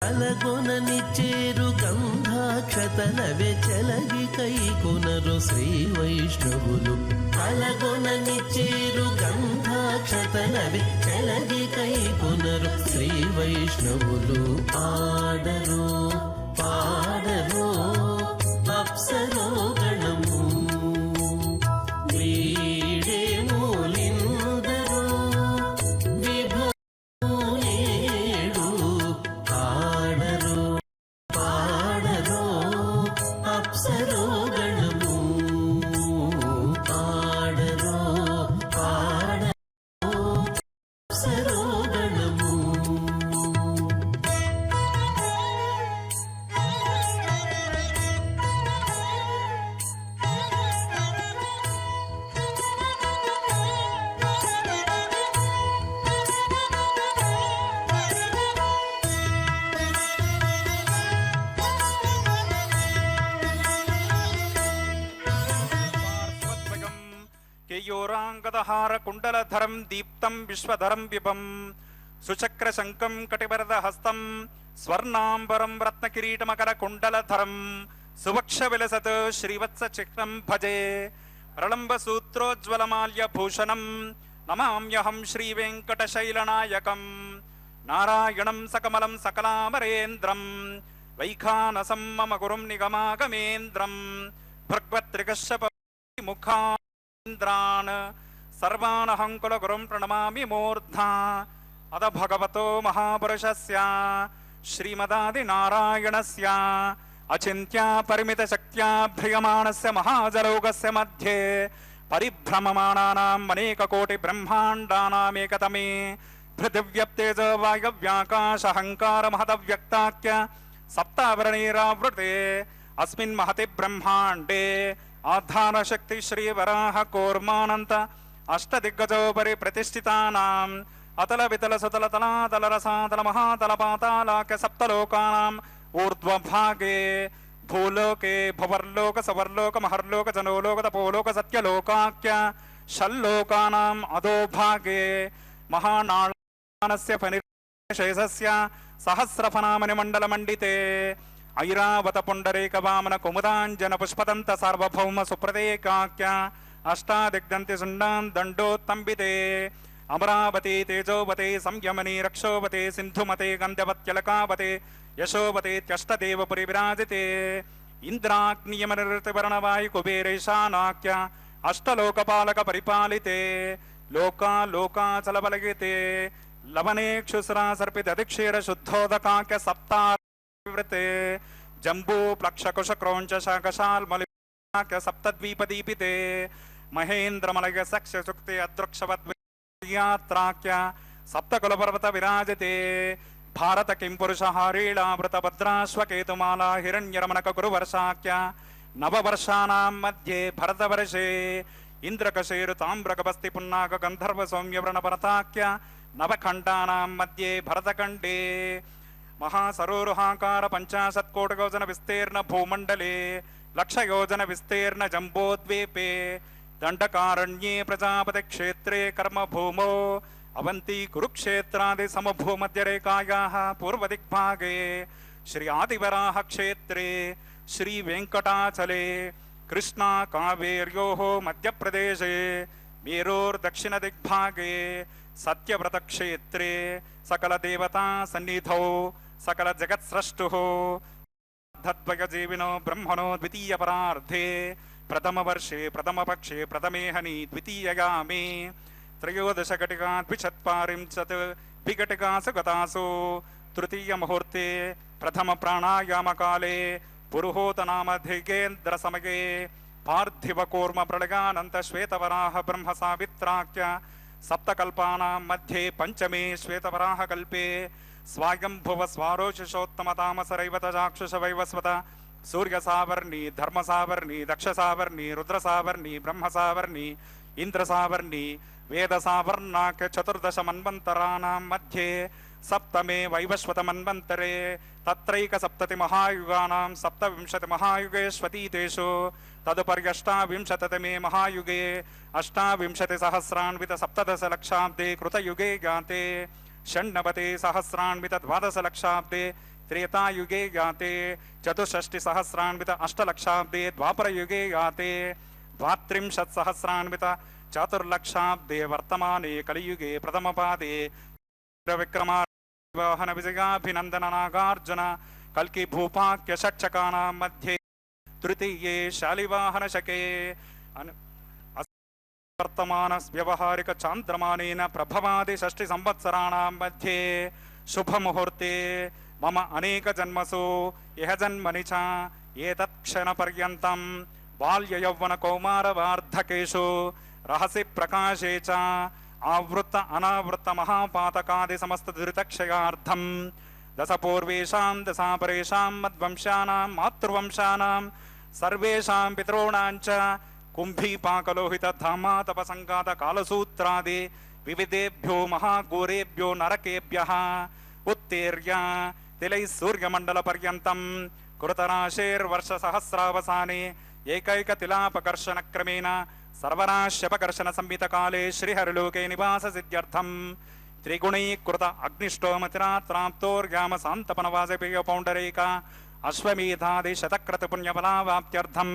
అలగొనని చేరు గంధాక్షతలవే చెలగి కైకొనరు శ్రీ వైష్ణవులు అలగొనని చేరు గంధాక్షతలవే చెలగి కైకొనరు శ్రీ వైష్ణవులు పాడరు పాడరు అప్సరో గణము వీడే మూలిందరు విభూనేడు పాడరు పాడరు అప్సరో గణము పాడరు పాడరు అప్సరో గణము పార్శ్వద్వయం కేయూరాంగదహార కుండలధరం దీప్తం విశ్వధరం విభం సుచక్ర శంకం కటివరద హస్తం స్వర్ణాంబరం రత్నకిరీటమకర కుండలధరం సువక్ష విలసత్ శ్రీవత్స చిహ్నం భజే ప్రళంబ సూత్రోజ్వలమాల్య భూషణం నమామ్యహం శ్రీవేంకటశైలనాయకం నారాయణం సకమలం సకలామరేంద్రం వైఖానసం మమ గురుం నిగమాగమేంద్రం భగవత్రికశ్యప ముఖాంద్రాన్ సర్వానహం కులగురుం ప్రణమామి మూర్ధ్నా అద భగవతో మహాపురుషస్య శ్రీమదాది నారాయణస్య అచింత్యా పరిమిత శక్త్యా భ్రియమాణస్య మహాజలౌకస్య మధ్యే పరిభ్రమమాణానాం అనేక కోటి బ్రహ్మాండానామేకతమే పృథివ్యప్తేజ వాయవ్యాకాశహంకార మహదవ్యక్తాఖ్య సప్తావరణీరావృతే అస్మిన్ మహతి బ్రహ్మాండే ఆధారశక్తి శ్రీవరాహ కూర్మానంత అష్టదిగ్గజోపరి ప్రతిష్ఠితానాం అతల వితల సుతల తలాతల రసాతల మహాతల పాతాళాఖ్య సప్తలోకానాం ఊర్ధ్వభాగే భూలోకే భువర్లోక సవర్లోక మహర్లోక జనోలోక తపోలోక సత్యలోకాఖ్య షల్లోకానాం అధోభాగే మహానాళానస్య ఫణిశేషస్య సహస్రఫనామని మండలమండితే ఐరావత పుండరీక వామన కుముదాంజన పుష్పదంత సార్వభౌమ సుప్రదేకాఖ్య అష్టాదిగ్దంతి సుండాన్ దండోత్తంబితే అమరావతి తేజోవతే సంయమని రక్షోవతే సింధుమతే గంధవత్యలకావతే యశోవతేత్యష్టదేవపురి విరాజితే ఇంద్రాగ్నియమనిర్తివర్ణవాయు కుబేరేశానాఖ్య అష్టలోకపాలక పరిపాలితే లోకా లోకాచలబలగితే లవనేక్షుస్రా సర్పిత అధిక్షీర శుద్ధోదకాఖ్య సప్తావృతే జంబూ ప్లక్షకుశ క్రౌంచ శాకశాల్మలిక్య సప్తద్వీపదీపితే మహేంద్రమలయ సక్ష సుక్తే అదృక్షవద్యాత్రాఖ్య సప్తకులపర్వత విరాజతే భారత కింపురుషహారీళామృతభద్రాశ్వకేతుమాలా హిరణ్యరమణక గురువర్షాఖ్య నవవర్షానాం మధ్యే భరతవర్షే ఇంద్రకశేరు తామ్రకపస్తి పున్నాక గంధర్వ సౌమ్యవ్రణపరతాఖ్య నవఖండానాం మధ్యే భరతఖండే మహాసరోరుహాకార పంచాశత్కోటియోజన విస్తీర్ణ భూమండలే లక్షయోజన విస్తీర్ణ జంబోద్వీపే దండకారణ్యే ప్రజాపతి క్షేత్రే కర్మభూమో అవంతి కురుక్షేత్రాది సమభూమధ్యరేఖాయాః పూర్వదిగ్భాగే శ్రీ ఆదివరాహ క్షేత్రే శ్రీ వెంకటాచలే కృష్ణా కావేర్యోః మధ్యప్రదేశే మేరోర్దక్షిణదిగ్భాగే సత్యవ్రతక్షేత్రే సకలదేవతా సన్నిధౌ సకల జగత్స్రష్టుః తద్వయజీవినో బ్రహ్మణో ద్వితీయపరార్ధే ప్రథమవర్షే ప్రథమపక్షే ప్రథమేహని ద్వితీయయామే త్రయోదశఘటికా ద్విచత్వారింశత్ ద్విఘటికాసు గతాసు తృతీయముహూర్తే ప్రథమ ప్రాణాయామకాలే పురుహూతనామధికేంద్ర సమగే పార్థివకూర్మ ప్రళయానంత శ్వేతవరాహ బ్రహ్మ సావిత్రాఖ్య సప్తకల్పానాం మధ్యే పంచమే శ్వేతవరాహ కల్పే స్వాయంభువ స్వారోషిషోత్తమ తామసరైవత చాక్షుష వైవస్వత సూర్య సావర్ణి ధర్మ సావర్ణి దక్ష సావర్ణి రుద్ర సావర్ణి బ్రహ్మ సావర్ణి ఇంద్ర సావర్ణి వేద సావర్ణాఖ్య చతుర్దశ మన్వంతరాణాం మధ్యే సప్తమే వైవస్వత మన్వంతరే తత్రైక సప్తతి మహాయుగానాం సప్తవింశతి మహాయుగేష్వతీతేషు తదుపర్యష్టావింశతమే మహాయుగే అష్టావింశతి సహస్రాన్విత సప్తదశ లక్షాబ్దే కృతయుగే గాతే షణ్ణవతే సహస్రాన్విత ద్వాదశ లక్షాబ్దే త్రేతాయుగే గాతే చతుషష్టి సహస్రాన్విత అష్టలక్షాబ్దే ద్వాపరయుగే గాతే ద్వాత్రింశత్ సహస్రాన్విత చాతుర్లక్షాబ్దే వర్తమానే కలియుగే ప్రథమపాదే విక్రమావాహన విజయాభినందన నాగార్జున కల్కి భూపాక్య షట్చకానాం మధ్యే తృతీయే శాలివాహన శకే వర్తమాన వ్యవహారిక చాంద్రమానేన ప్రభవాది షష్టి సంవత్సరాణాం మధ్యే శుభముహూర్తే మమ అనేక జన్మసు ఇహ జన్మని చ ఏతత్ క్షణ పర్యంతం బాల్య యౌవన కౌమార వార్ధకేషు రహసి ప్రకాశే చ ఆవృత్త అనావృత్త మహాపాతకాది సమస్త దురితక్షయార్థం దశ పూర్వేషాం దశాపరేషాం మద్వంశానాం మాతృవంశానాం సర్వేషాం పితॄణాం చ కుంభీపాకలోహిత ధామాతప సంఘాత కాలసూత్రాది వివిధేభ్యో మహాఘోరేభ్యో నరకేభ్యః ఉత్తీర్య తిలై సూర్యమండల పర్యంతం కృతరాశేర్వర్ష సహస్రావసానే ఏకైక తిలాపకర్షణ క్రమేణ సర్వరాశ్యపకర్షణ సంహిత కాలే శ్రీహరిలోకే నివాస సిద్ధ్యర్థం త్రిగుణీకృత అగ్నిష్టోమతిరాత్రాప్తోర్యామ శాంతపన వాజపేయ పౌండరేక అశ్వమేధాది శతక్రత పుణ్యఫలావాప్త్యర్థం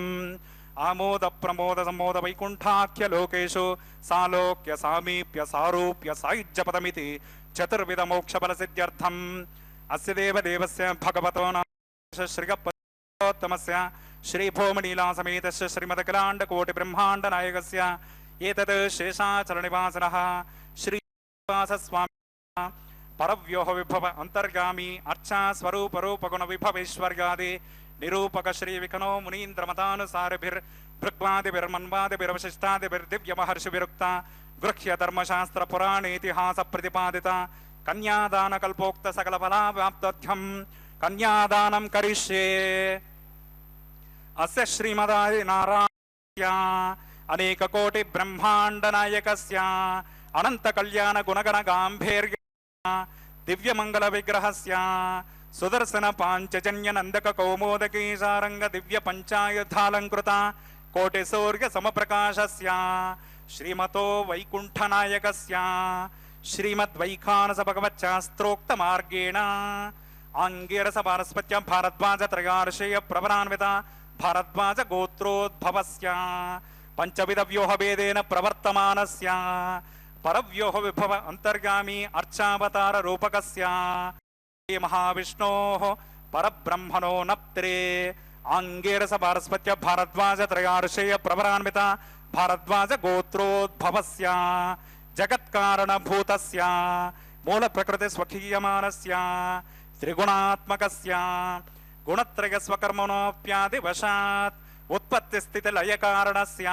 ఆమోద ప్రమోద సమోద వైకుంఠాఖ్య లోకేషు సాలోక్య సామీప్య సారూప్య సాయుజ్యపదమితి చతుర్విధ మోక్షఫల సిద్ధ్యర్థం అస్య దేవదేవస్య భగవతో శ్రీగత్తమస్య శ్రీభూమనీలా సమేతస్య శ్రీమదఖిలాండకోటి బ్రహ్మాండ నాయకస్య ఏతత్ శేషాచల నివాసినః శ్రీనివాసస్వామి పరవ్యోహ విభవ అంతర్గామి అర్చా స్వరూప రూపగుణ విభవేశ్వర్యాది నిరూపక శ్రీ వికనో మునీంద్రమతానుసారిభిర్భృగ్వాదిభిర్మన్వాదిభిర్వశిష్టాదిభిర్దివ్య మహర్షి విరుక్త గృహ్య ధర్మశాస్త్ర పురాణేతిహాస ప్రతిపాదిత కన్యాదాన కల్పోక్త సకల ఫలావ్యాప్త్యర్థం కన్యాదానం కరిష్యే అస్య శ్రీమదాది నారాయణ అనేక కోటి బ్రహ్మాండ నాయకస్య అనంత కళ్యాణ గుణగణ గాంభీర్య దివ్యమంగళ విగ్రహస్య సుదర్శన పాంచజన్య నందక కౌమోదకీ సారంగ దివ్య పంచాయుధాలంకృత కోటి సూర్య సమప్రకాశస్య శ్రీమతో వైకుంఠనాయకస్య శ్రీమద్వైఖానస భగవచ్చాస్త్రోక్త మార్గేణ ఆంగిరస పారస్పత్య భారద్వాజ త్రయార్షేయ ప్రవరాన్విత భారద్వాజ గోత్రోద్భవస్య పంచవిధ వ్యూహభేదేన ప్రవర్తమానస్య పరవ్యూహ విభవ అంతర్గామి అర్చావతార రూపకస్య మహావిష్ణోః పరబ్రహ్మణో నప్త్రే ఆంగిరస పారస్పత్య భారద్వాజ త్రయార్షేయ ప్రవరాన్విత భారద్వాజ గోత్రోద్భవస్య జగత్కారణభూతస్య మూల ప్రకృతి స్వకీయమానస్య త్రిగుణాత్మకస్య గుణత్రయ స్వకర్మణోప్యాది వశాత్ ఉత్పత్తి స్థితి లయ కారణస్య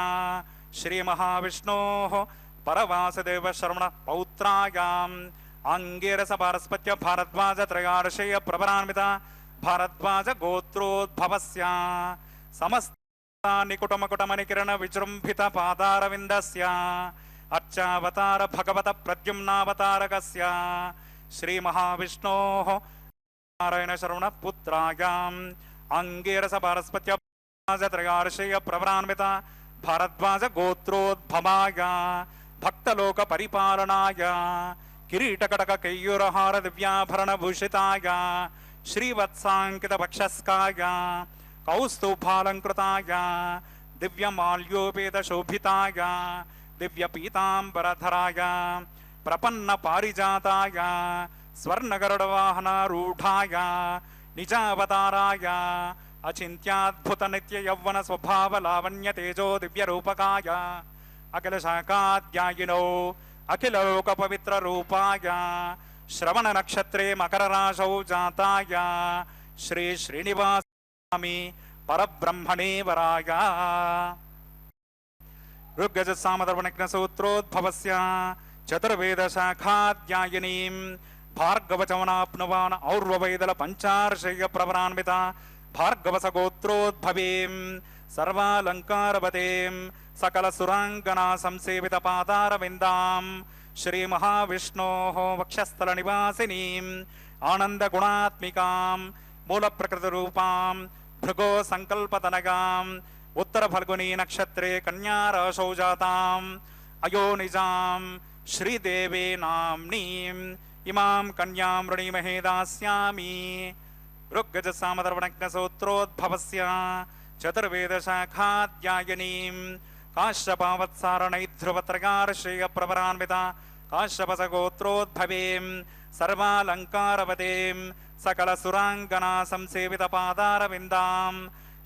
శ్రీ మహావిష్ణోః పరవాసుదేవ శర్మణ పౌత్రాయాం अंगीरस पारस्पत्य भारद्वाज त्रयार्षेय प्रवरान्विता भारद्वाज गोत्रोद्भवस्य समस्त निकुटमकुटमनिकिरण विजृंभित पादारविन्दस्य अर्चावतार भगवत प्रद्युम्नावतारकस्य श्री महाविष्णोः नारायण शरवण पुत्रायाम् अंगीरस पारस्पत्य त्रयार्षेय प्रवरान्वित भारद्वाज गोत्रोद्भवाय भक्तलोक परिपालनाय किरीटकटक कैयूरहार दिव्याभरण भूषिताय श्रीवत्सांकित वक्षस्काय कौस्तुभालंकृताय दिव्यमाल्योपेत शोभिताय दिव्य पीतांबरधराय प्रपन्न पारिजाताय स्वर्णगरुडवाहनारूढाय निजावताराय अचिन्त्याद्भुत नित्य यौवन स्वभाव लावण्य तेजो दिव्य रूपकाय अखिल शाखाध्यायिनो अखिल लोक पवित्र रूपाय श्रवण नक्षत्रे मकर राशौ जाताय श्री श्रीनिवास स्वामी परब्रह्मणे वराय ऋग्यज सामदर्पणज्ञ सूत्रोद्भवस्य चतुर्वेद शाखाध्यायिनीं भार्गवचवनाप्नुवान् और्ववैदल पंचार्षेय प्रवरान्विता भार्गवस गोत्रोद्भवीं सर्वालंकारवतीं सकल सुरांगना संसेवित पादारविन्दां श्री महाविष्णोः वक्षस्थल निवासिनीं आनंद गुणात्मिकां मूल प्रकृति रूपां भृगो संकल्पतनगां उत्तर फल्गुनी नक्षत्रे कन्या राशौ जातां अयोनिजां श्रीदेवे नाम्नीं इमां कन्यां वृणीमहे दास्यामि ऋग्यज सामदर्पणज्ञ सूत्रोद्भवस्य चतुर्वेद शाखाध्यायिनीं काश्यपावत्सारणैध्रुवत्रगार्षेय प्रवरान्विता काश्यपस गोत्रोद्भवीं सर्वालंकारवतीं सकल सुरांगना संसेवित पादारविन्दां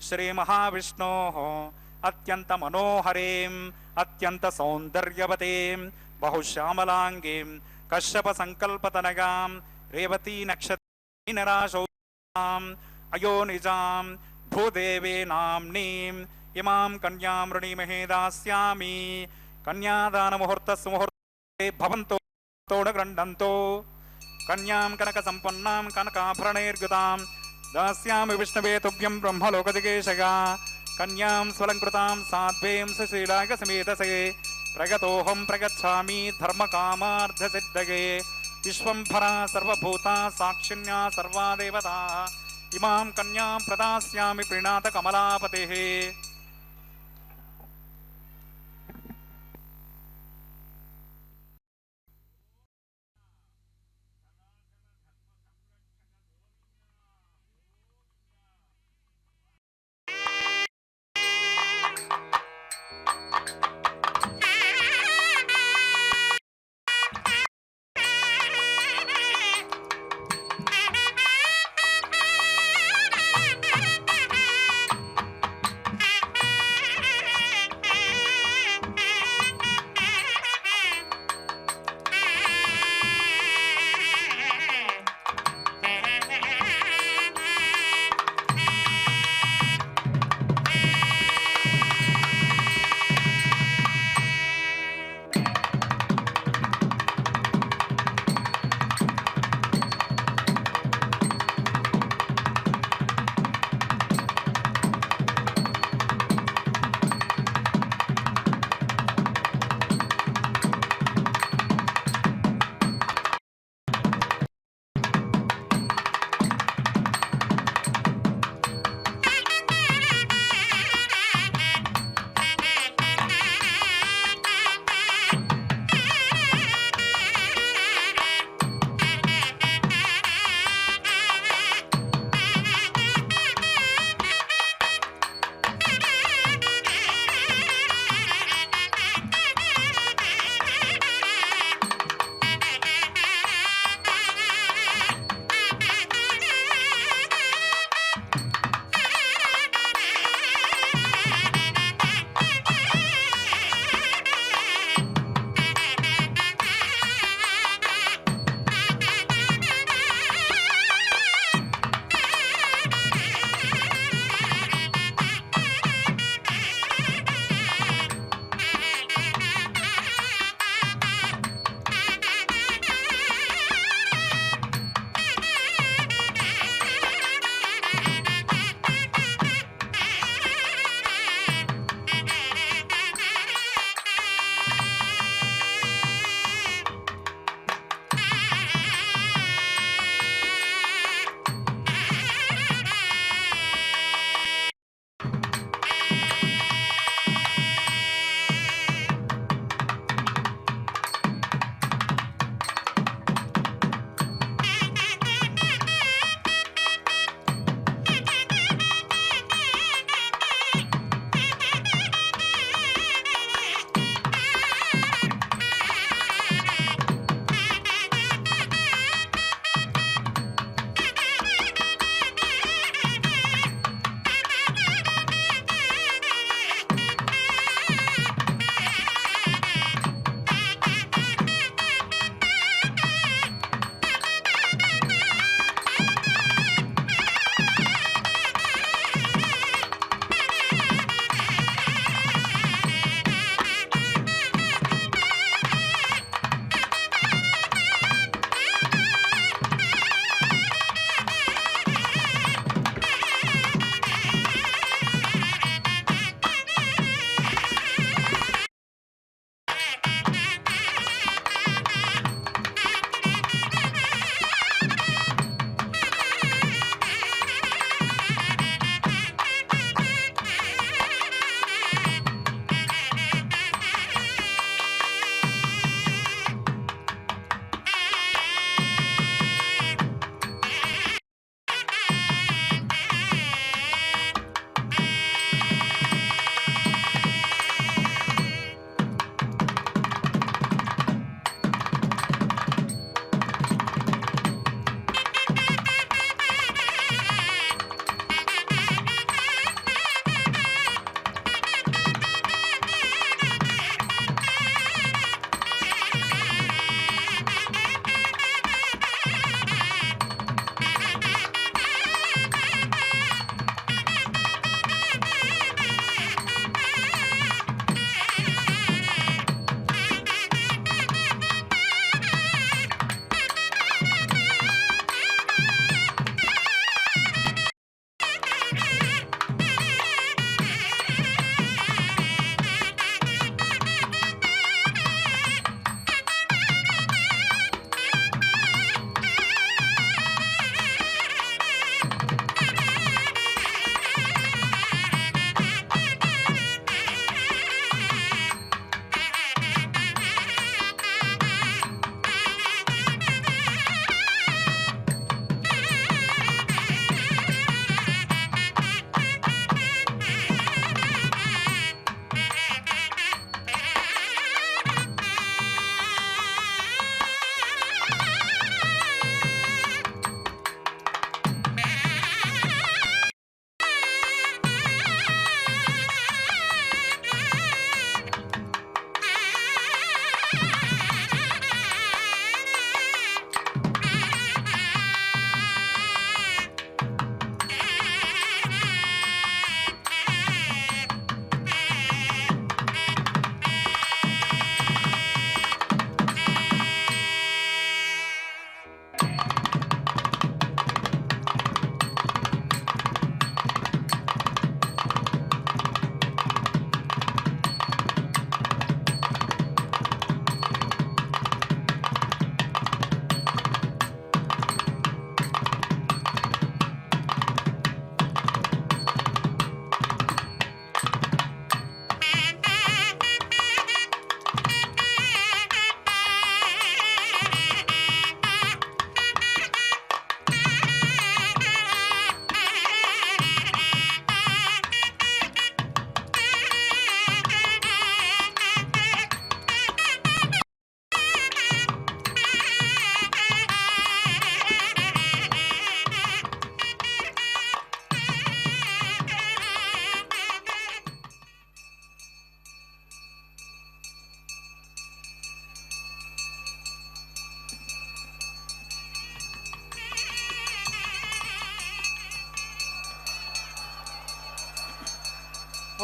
श्री महाविष्णोः अत्यंत मनोहरीं अत्यंत सौंदर्यवतीं बहुश्यामलांगीं कश्यप संकल्पतनगां रेवती नक्षत्र राशौ अयोनिजां भूदेवे नाम्नीं इमां कन्यां वृणीमहे दास्यामि कन्यादान मुहूर्तस्य मुहूर्ते भवन्तो तोडगृह्णन्तो कन्यां कनक संपन्नां कनकाभरणैर्युतां दास्यामि विष्णवे तुभ्यं ब्रह्मलोकदिगेशगा कन्यां स्वलंकृतां साध्वीं सुशीलाय समेतसे प्रगतोऽहं प्रगच्छामि धर्मकामार्थसिद्धये विश्वंभरा सर्वभूता साक्षिण्या सर्वा देवता इमां कन्यां प्रदास्यामि प्रीणात कमलापतेः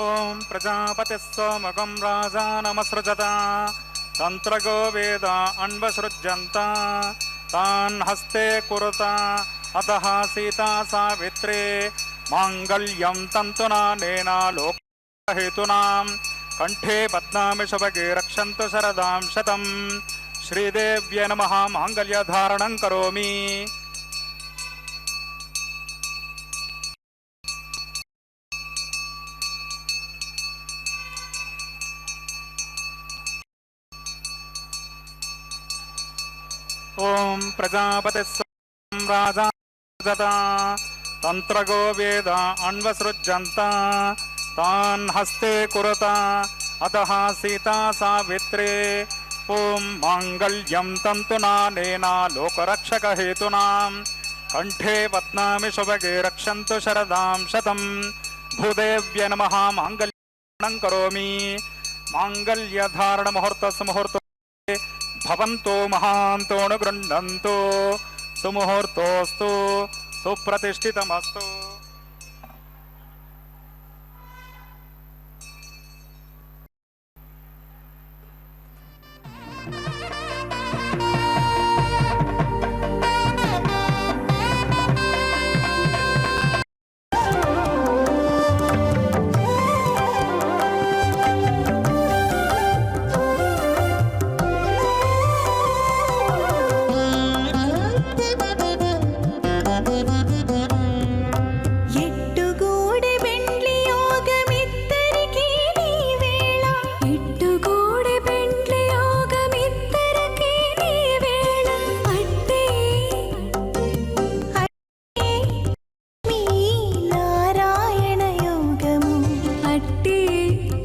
ఓం ప్రజాపతిస్సోమకం రాజానమసృజత తంత్రగో వేద అన్వసృజ్యంత తాన్ హస్తే కురుత అతః సీతా సావిత్రే మాంగళ్యం తంతునా నేనా లోకహేతునాం కంఠే పద్నామి శుభగే రక్షంతు శరదాం శతం శ్రీదేవ్యై నమః మాంగళ్యధారణం కరోమి. ఓం ప్రజాపతిస్సోమకం రాజానమసృజత తంత్రగో వేద అన్వసృజ్యంత తాన్ హస్తే కురుత అతః సీతా సావిత్రే ఓం మాంగళ్యం తంతునా నేనా లోకరక్షకహేతునాం కంఠే పద్నామి శుభగే రక్షంతు శరదాం శతం భూదేవ్యై నమః మాంగళ్యధారణం కరోమి. మాంగళ్యధారణ ముహూర్త భవంతో మహాంతోను గృహ్ణంతు సుముహూర్తోస్తు సుప్రతిష్ఠితమస్తు. ఎట్టుగూడి బెండ్లి యోగమిద్దరికీ నీ వేళ ఎట్టుగూడి బెండ్లి యోగమిద్దరికీ నీ వేళ అట్టే మీ నారాయణ యోగము అట్టే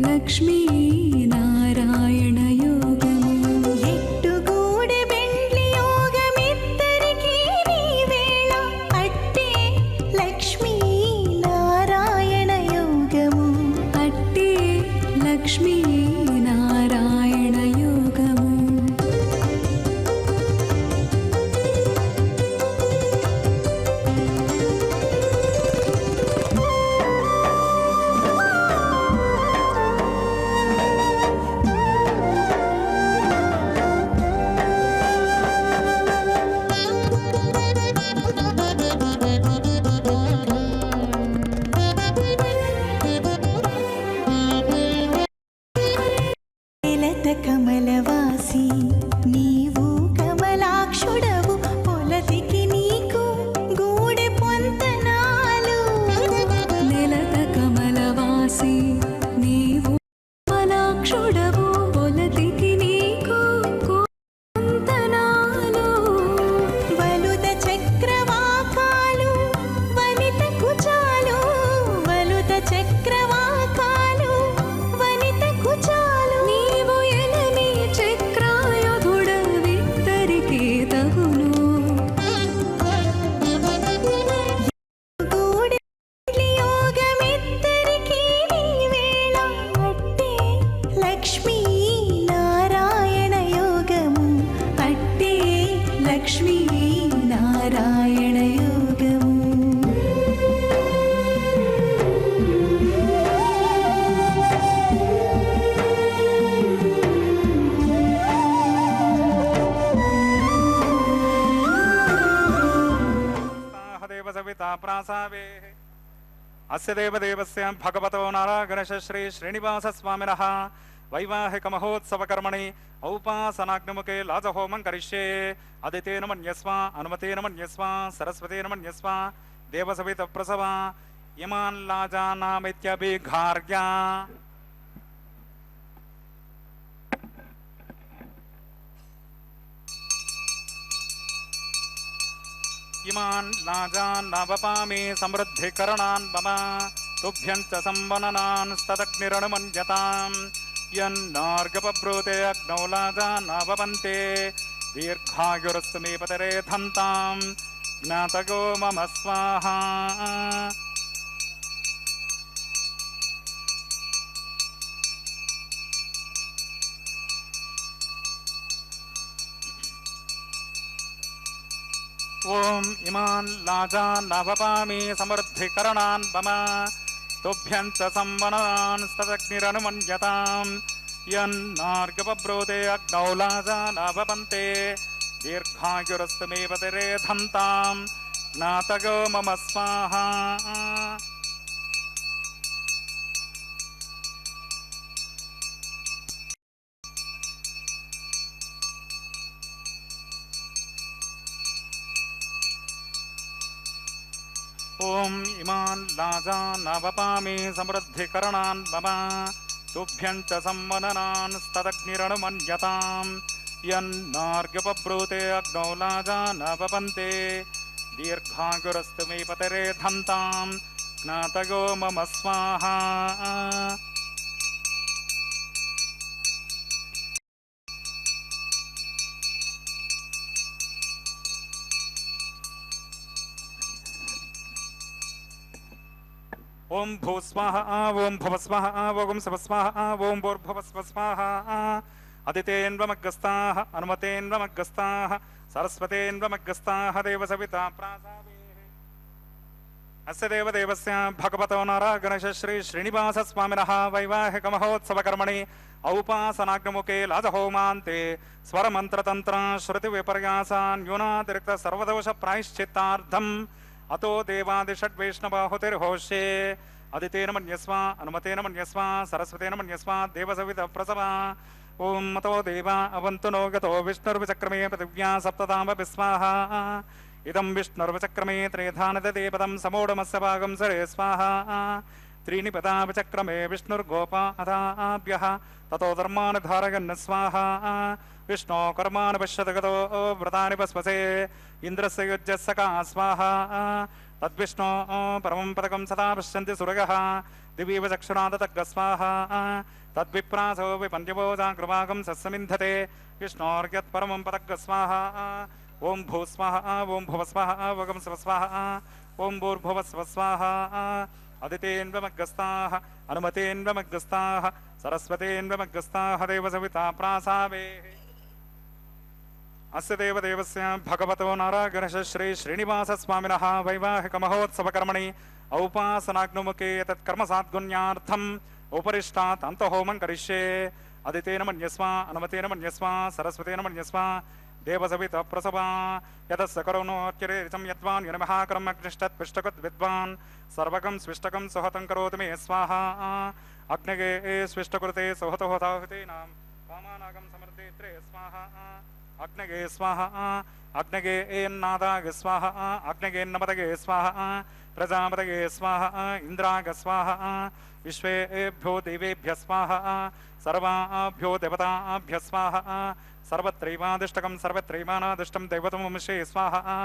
లక్ష్మీ నారాయణ యోగము ఎట్టుగూడి బెండ్లి యోగమిద్దరికీ నీ వేళ అట్టే లక్ష్మీ నారాయణ యోగము అట్టే లక్ష్మీ నారాయణ యోగము. లత కమలవాసి నీవు కమలాక్షుడవు పొలతికి నీకు గూడె పొంతనాలు నెలత కమలవాసి నీవు కమలాక్షుడవు పొలతికి నీకు పొంతనాలు వలుద చక్రవాకాలు వనిత కుచాలు వలుద చక్రవాకాలు వనిత కుచాలు నీవు ఎలమి చక్రాయుధుడవిద్దరికీ తగును గూడి యోగమిద్దరికీ నీ వేళ అట్టే లక్ష్మీ నారాయణ యోగము అట్టే లక్ష్మీ నారాయణ యోగము. దేవ సవితా ప్రాసావే అస్య దేవదేవస్య భగవతో నారాగణశ శ్రీ శ్రీనివాస స్వామినః వైవాహిక మహోత్సవ కర్మణి ఔపాసనాగ్నిముఖే లాజహోమం కరిష్యే అదితేన మన్యస్వ అనుమతేన మన్యస్వ సరస్వతేన మన్యస్వ దేవసవిత ప్రసవ ఇమాన్ లాజానామిత్యభిఘార్య. ఇమాన్ లాజాన్ నవపామి సమృద్ధికరణాన్ మమ తుభ్యం చ సంవననాన్ స్తదగ్నిరణమన్యతాం యన్నార్గపబ్రూతే అగ్నౌ లాజాన్ నవవంతే దీర్ఘాయురస్తు మే పతరే ధంతాం జ్ఞాతగో మమ స్వాహా. ఓం ఇమాన్ లాజాన్ నవపామి సమృద్ధికరణాన్ మమ तुभ्यं च संवनान् स्तदग्निरनुमन्यताम् यन्नार्गपब्रोते अग्नौ लाजानाभवन्ते दीर्घायुरस्तु मे पतिरेधन्ताम् ज्ञातगो मम स्वाहा ओम इमान् लाजानवपामि समृद्धिकरणान् मम तुभ्यं च संवदनान् स्तदग्निरनुमन्यताम् यन्नार्गपब्रूते अग्नौ लाजानवपन्ते दीर्घायुरस्तु मे पतिरेधन्ताम् ज्ञातगो मम स्वाहा ओम भूस्वाहा ओम भवस्वाहा ओम सवस्वाहा ओम भूर्भुवस्वस्वाहा अदितेन्वमग्गस्ताः अनुमतेन्वमग्गस्ताः सरस्वतेन्वमग्गस्ताः देवसविता प्रासावेः अस्य देवदेवस्य भगवतो नारागणेश श्री श्रीनिवासस्वामिनः वैवाहिकमहोत्सवकर्मणि औपासनाग्नमुखे लाजहोमान्ते स्वरमन्त्रतन्त्र श्रुतिविपर्यासान् न्यूनातिरिक्त सर्वदोषप्रायश्चित्तार्थम् अतो देवादिषड्वैष्णवाहुतिर्होष्ये अदितेन मन्यस्व अनुमतेन मन्यस्व सरस्वतेन मन्यस्व देवसविता प्रसवा ओम मतो देवा अवन्तु नो गतो विष्णुर्विचक्रमे पृथिव्या सप्ततामपि स्वाहा इदं विष्णुर्विचक्रमे त्रेधानदेवतं समोढमस्य भागं सरे स्वाहा त्रीणि पदा विचक्रमे विष्णुर्गोपा अथाभ्यः ततो धर्मान् धारयन् स्वाहा विष्णो कर्मान् पश्यत गतो व्रतानि पस्पसे इन्द्रस्य युज्यस्सका स्वाहा तद्विष्णो परमं पदकं सदा पश्यन्ति सुरगः दिवीव चक्षुरादतग्ग स्वाहा तद्विप्रासो विपन्यवो जागृभागं सस्समिन्धते विष्णोर्यत्परमं पदग्ग स्वाहा ओं भूस्वाहा ओं भुवस्वाहा वगं स्वस्वाहा ओं भूर्भुवस्वस्वाहा अदितेन्वमग्गस्ताः अनुमतेन्वमग्गस्ताः सरस्वतेन्वमग्गस्ताः देवसविता प्रासावेः अस्य देवदेवस्य भगवतो नारागणेश श्री श्रीनिवासस्वामिनः वैवाहिकमहोत्सवकर्मणि औपासनाग्नमुखे तत्कर्मसाद्गुण्यार्थम् उपरिष्टात् अन्तहोमं करिष्ये अदितेन मन्यस्व अनुमतेन मन्यस्व सरस्वतेन मन्यस्व देवसविता प्रसवा यतस्य करोनोच्चरेचं यद्वान् यनमः कर्मग्निष्ठत् पिष्टकृत् विद्वान् सर्वकं स्विष्टकं सुहतं करोतु मे स्वाहा अग्नगे स्विष्टकृते सुहतो होताहुतीनां कामानागं समर्दित्रे स्वाहा अग्नगे स्वाहा अग्नगे एन्नादाग स्वाहा अग्नगेन्नमदगे स्वाहा प्रजापतये स्वाहा इंद्राग स्वाहा विश्वेभ्यो देवेभ्यः स्वाहा सर्वाभ्यो देवताभ्यः स्वाहा सर्वत्रैवादिष्टकं सर्वत्रैवानादिष्टं दैवतमंशे स्वाहा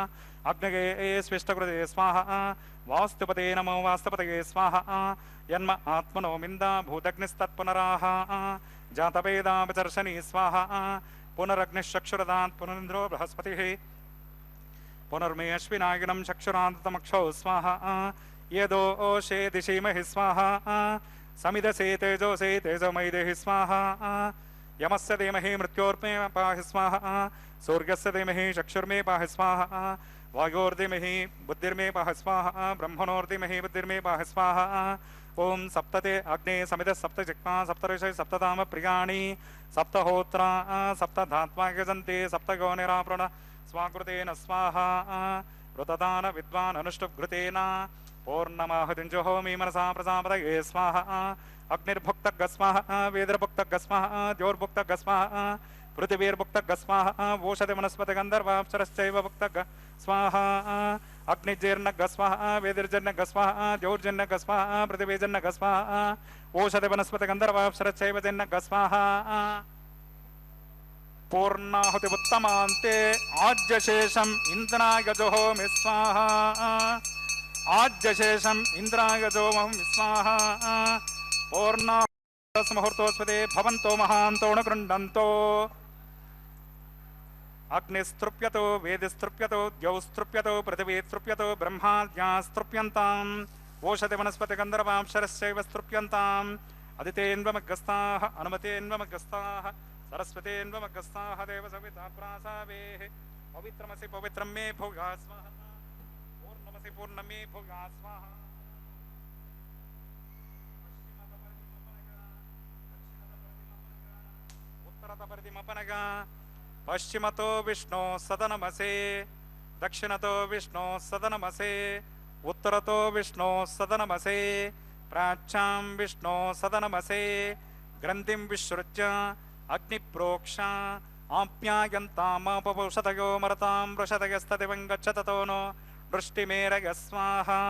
अग्नगे स्विष्टकृते स्वाहा वास्तुपते नमो वास्तुपतये स्वाहा यन्म आत्मनो मिन्दा भूतग्निस्तत्पुनराः जातवेदा विचर्षणी स्वाहा पुनरग्निश्चक्षुरदात् पुनरिन्द्रो बृहस्पतिः पुनर्मे अश्विनागिनं चक्षुरान्तमक्षौ स्वाहा यदो ओषे दिशीमहि स्वाहा समिदसे तेजोसे तेजोमयि देहि स्वाहा यमस्य धीमहि मृत्योर्मे पाहि स्वाहा सूर्यस्य धीमहि चक्षुर्मे पाहि स्वाहा वायोर्धीमहि बुद्धिर्मे पाहि स्वाहा ब्रह्मणोर्धीमहि बुद्धिर्मे पाहि स्वाहा ओम सप्तते अग्ने समित सप्त जिह्वा सप्तऋषय सप्तधाम प्रियाणि सप्तहोत्रा सप्तधात्वा यजन्ते सप्तगोनिराप्रण स्वाकृतेन स्वाहा ऋतदान विद्वान् अनुष्टुभृतेन पूर्णमाहुतिञ्जुहोमि मनसा प्रजापतये स्वाहा अग्निर्भुक्तः स्वाहा वेदर्भुक्तः स्वाहा द्योर्भुक्तः स्वाहा पृथिवीर्भुक्तः स्वाहा ओषधि वनस्पतिगन्धर्वाप्सरश्चैव भुक्तः स्वाहा अग्निजैर्नः स्वाहा वेदिर्जन्नः स्वाहा द्योर्जन्नः स्वाहा पृथिवीजन्नः स्वाहा ओषधि वनस्पतिगन्धर्वाप्सरश्चैव जन्नः स्वाहा पूर्णाहुति उत्तमान्ते आज्यशेषम् इन्द्राय जुहोमि स्वाहा आज्यशेषम् इन्द्राय जुहोमि स्वाहा पूर्णाहुतिमुहूर्तोऽस्पदे भवन्तो महान्तो न गृह्णन्तो अग्निस्तृप्यतो वेदिस्तृप्यतो द्यौस्तृप्यतो पृथिवीस्तृप्यतो ब्रह्माद्यास्तृप्यन्ताम् ओषधि वनस्पतिगन्धर्वाप्सरश्चैव स्तृप्यन्ताम् अदितेन्वमग्गस्ताः अनुमतेन्वमग्गस्ताः सरस्वतेन्वमग्गस्ताः देवसविता प्रासावेः पवित्रमसि पवित्रं मे भूया स्वाहा पूर्णमसि पूर्णं मे भूया स्वाहा ఉత్తరతపరిమపనగా పశ్చిమతో విష్ణు సదనమసే దక్షిణతో విష్ణు సదనమసే ఉత్తరతో విష్ణు సదనమసే ప్రాచ్యాం విష్ణు సదనమసే గ్రంథిం విసృజ్య అగ్నిప్రోక్ష ఆప్యాయంతామాపౌషధయో మరతాం వృషధయస్తదివం గచ్చతతోనో వృష్టిమేరగ స్వాహా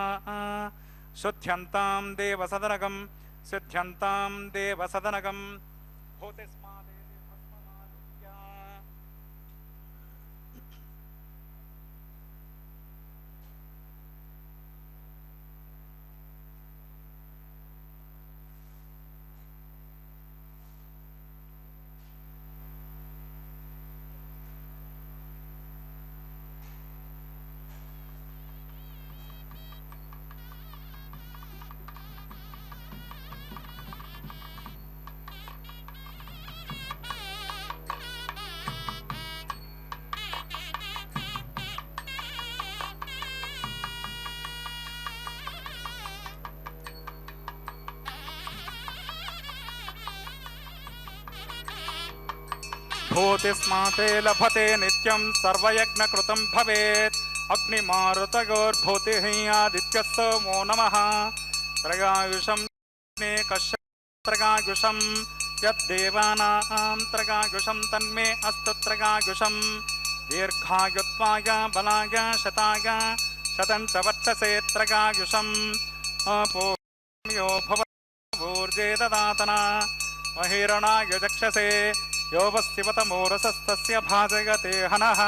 శుద్ధ్యంతాం దేవసదనగం సిద్ధ్యంతాం దేవసదనగం భూతిస్మాదేవి భస్మమాలిక్య. భూతిస్మాతే లభతే నిత్యం సర్వయజ్ఞకృతం భవేత్ అగ్నిమారుతగోర్భూతిః ఆదిత్యः సోమో నమః త్రయాయుషం త్రగాయుషం యద్దేవానాం త్రగాయుషం తన్మే అస్తు త్రగాయుషం దీర్ఘాయుత్వాయ బలాయ శతాయ శతం చ వర్చసే త్రగాయుషం అపోయో భవూర్జే దదాతన మహిరణాయ చక్షసే యోవస్తివతమోరసస్తస్య భాజయతే హనః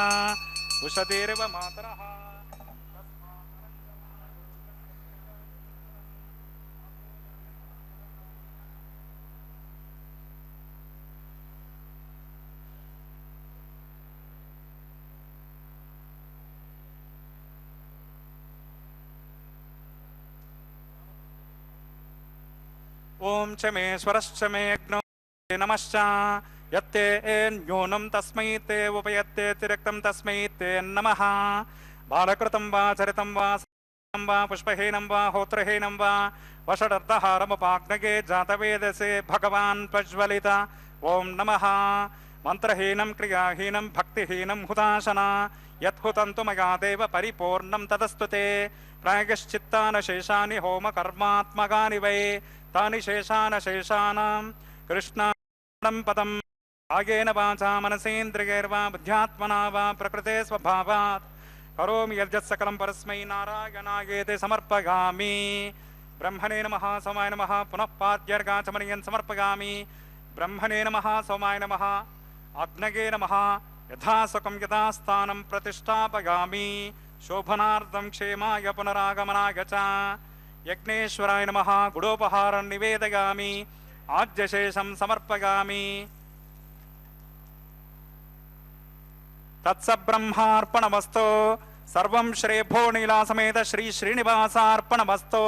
ఉషతీరివ మాతరః. ఓం చ మే స్వరశ్చ మే అగ్నో నమశ్చ యత్తే న్యూనం తస్మై తే ఉపయత్తే తిరక్తం తస్మై తే నమః. బాలకృతం వా చరితం వా సతం వా పుష్పహీనం వా హోత్రహీనం వా వషడర్ధహారముపాగ్నగే జాతవేదసే భగవాన్ ప్రజ్వలిత. ఓం నమః. మంత్రహీనం క్రియాహీనం భక్తిహీనం హుతాశన యత్హుతం తు మయా దేవ పరిపూర్ణం తదస్తు తే. ప్రాయశ్చిత్తానశేషాని హోమకర్మాత్మకాని వై తాని శేషానశేషానాం కృష్ణం పదం కాయేన వాచా మనసేంద్రియైర్వా బుద్ధ్యాత్మనా వా ప్రకృతే స్వభావాత్ కరోమి యద్యత్ సకలం పరస్మై నారాయణాయేతి సమర్పయామి. బ్రహ్మణే నమః సోమాయ నమః పునః పాద్యర్గాచమనీయం సమర్పయామి. బ్రహ్మణే నమః సోమాయ నమః అగ్నగే నమః యథాసుఖం యథాస్థానం ప్రతిష్టాపయామి. శోభనార్థం క్షేమాయ పునరాగమనాయ చ యజ్ఞేశ్వరాయ నమః గుడోపహారం నివేదయామి. ఆజ్యశేషం సమర్పయామి. తత్సబ్రహ్మార్పణమస్తు. సర్వం శ్రేభో నీలాసమేత శ్రీ శ్రీనివాసార్పణమస్తు.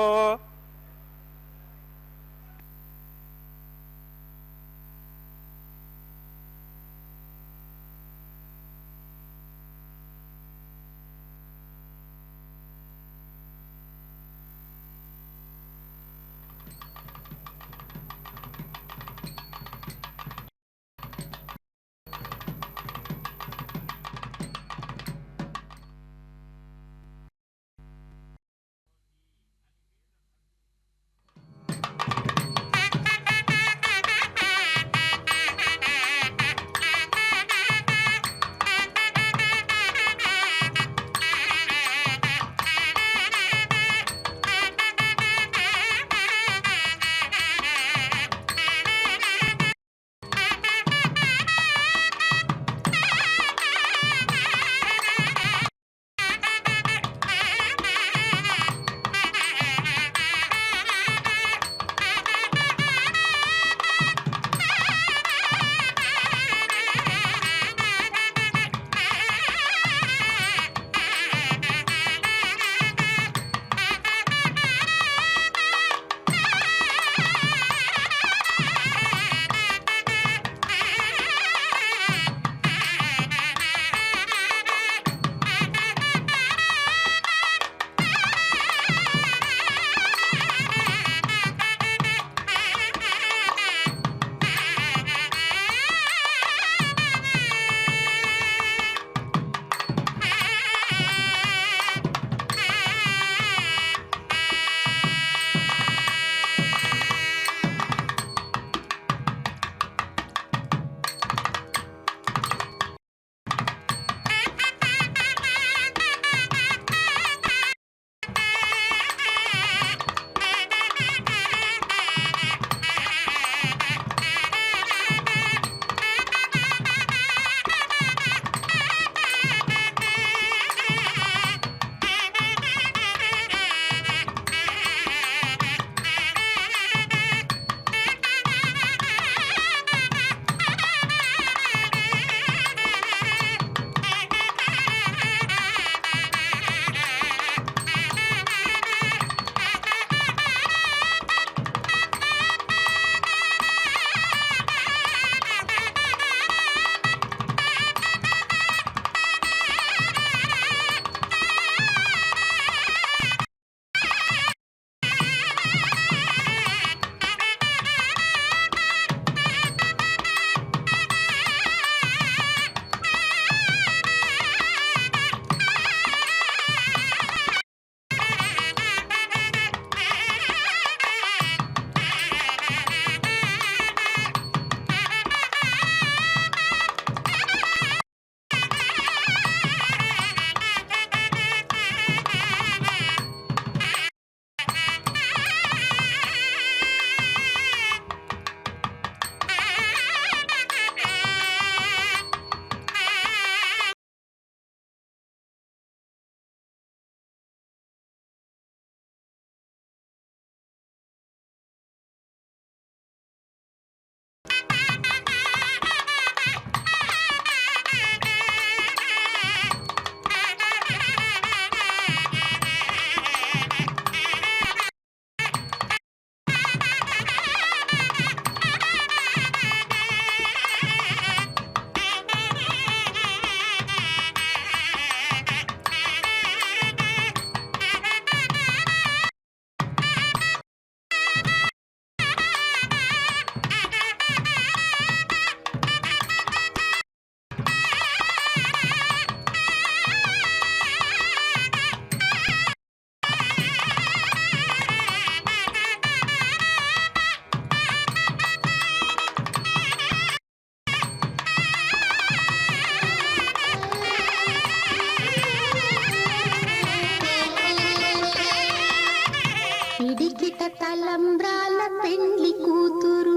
పిడికిట తలంబ్రాల పెండ్లి కూతురు,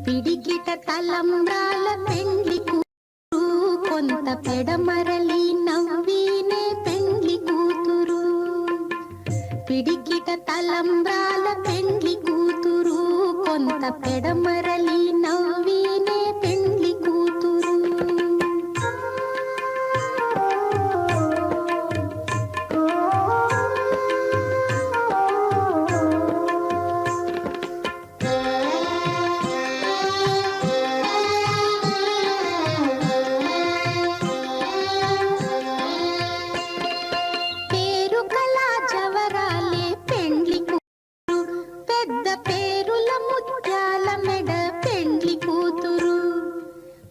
పిడికిట తలంబ్రాల పెండ్లి కూతురు, కొంత పెడమరలి నవ్వినే పెండ్లి కూతురు. పిడికిట తలంబ్రాల పెండ్లి కూతురు, కొంత పెడమరలి నవ్వినే పెండ్లి కూతురు. పేరు కళా జవరాలే పెండ్లి కూతురు, పెద్ద పేరుల ముత్యాల మెడ పెండ్లి కూతురు.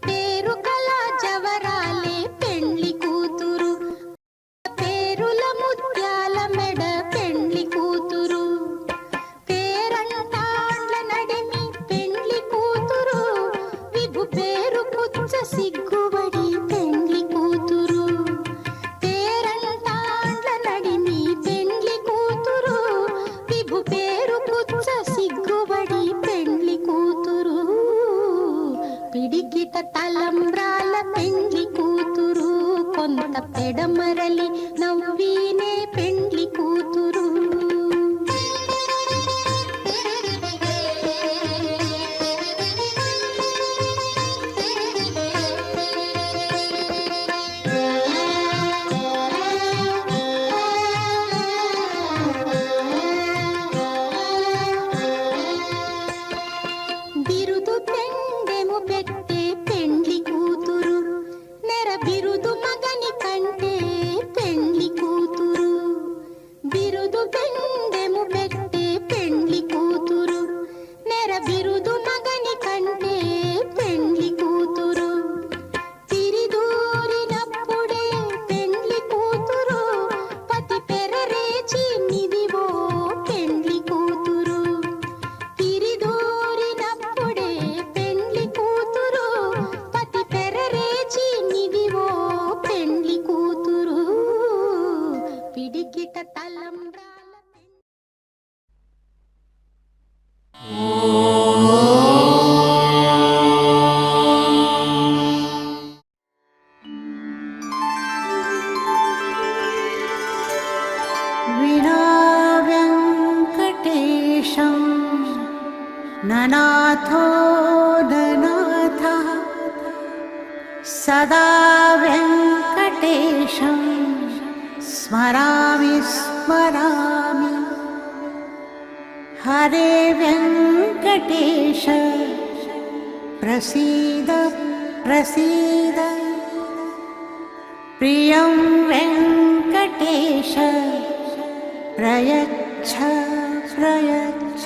పేరు కళా జవరాలే పెండ్లి కూతురు, పేరుల ముత్యాల మెడ పెండ్లి కూతురు. పేరంటాండ్ల నడిమి పెండ్లి కూతురు, విభు పేరు పుచ్చ సిగ్గుబడి పెండ్లి కూతురు. పేరంటాండ్ల నడిమి పెండ్లి కూతురు, విభు పేరు పుచ్చ సిగ్గుబడి పెండ్లి కూతురు. పిడికిట తలంబ్రాల పెండ్లి కూతురు, కొంత పెడమరలి నవ్వినే పెండ్లి కూతురు. బిరుదు పెండెము పెట్టే పెండ్లి కూతురు, నెర బిరుదు మగని కంటే పెండ్లి కూతురు. బిరుదు పెండెము పెట్టే పెండ్లి కూతురు, నెర బిరుదు మగని కంటే పెండ్లి కూతురు. తిరిదూరినప్పుడే పెండ్లి కూతురు, పతి పెరరేచి నిదివో పెండ్లి కూతురు. తిరిదూరినప్పుడే పెండ్లి కూతురు, పతి పెరరేచి నిదివో పెండ్లి కూతురు. పిడికిట తలంబ్రాల పెండ్లి विना वेङ्कटेशं ननाथो ननाथः, सदा वेङ्कटेशं स्मरामि स्मरामि. हरे वेङ्कटेश प्रसीद प्रसीद, प्रियं वेङ्कटेश प्रयच्छ प्रयच्छ.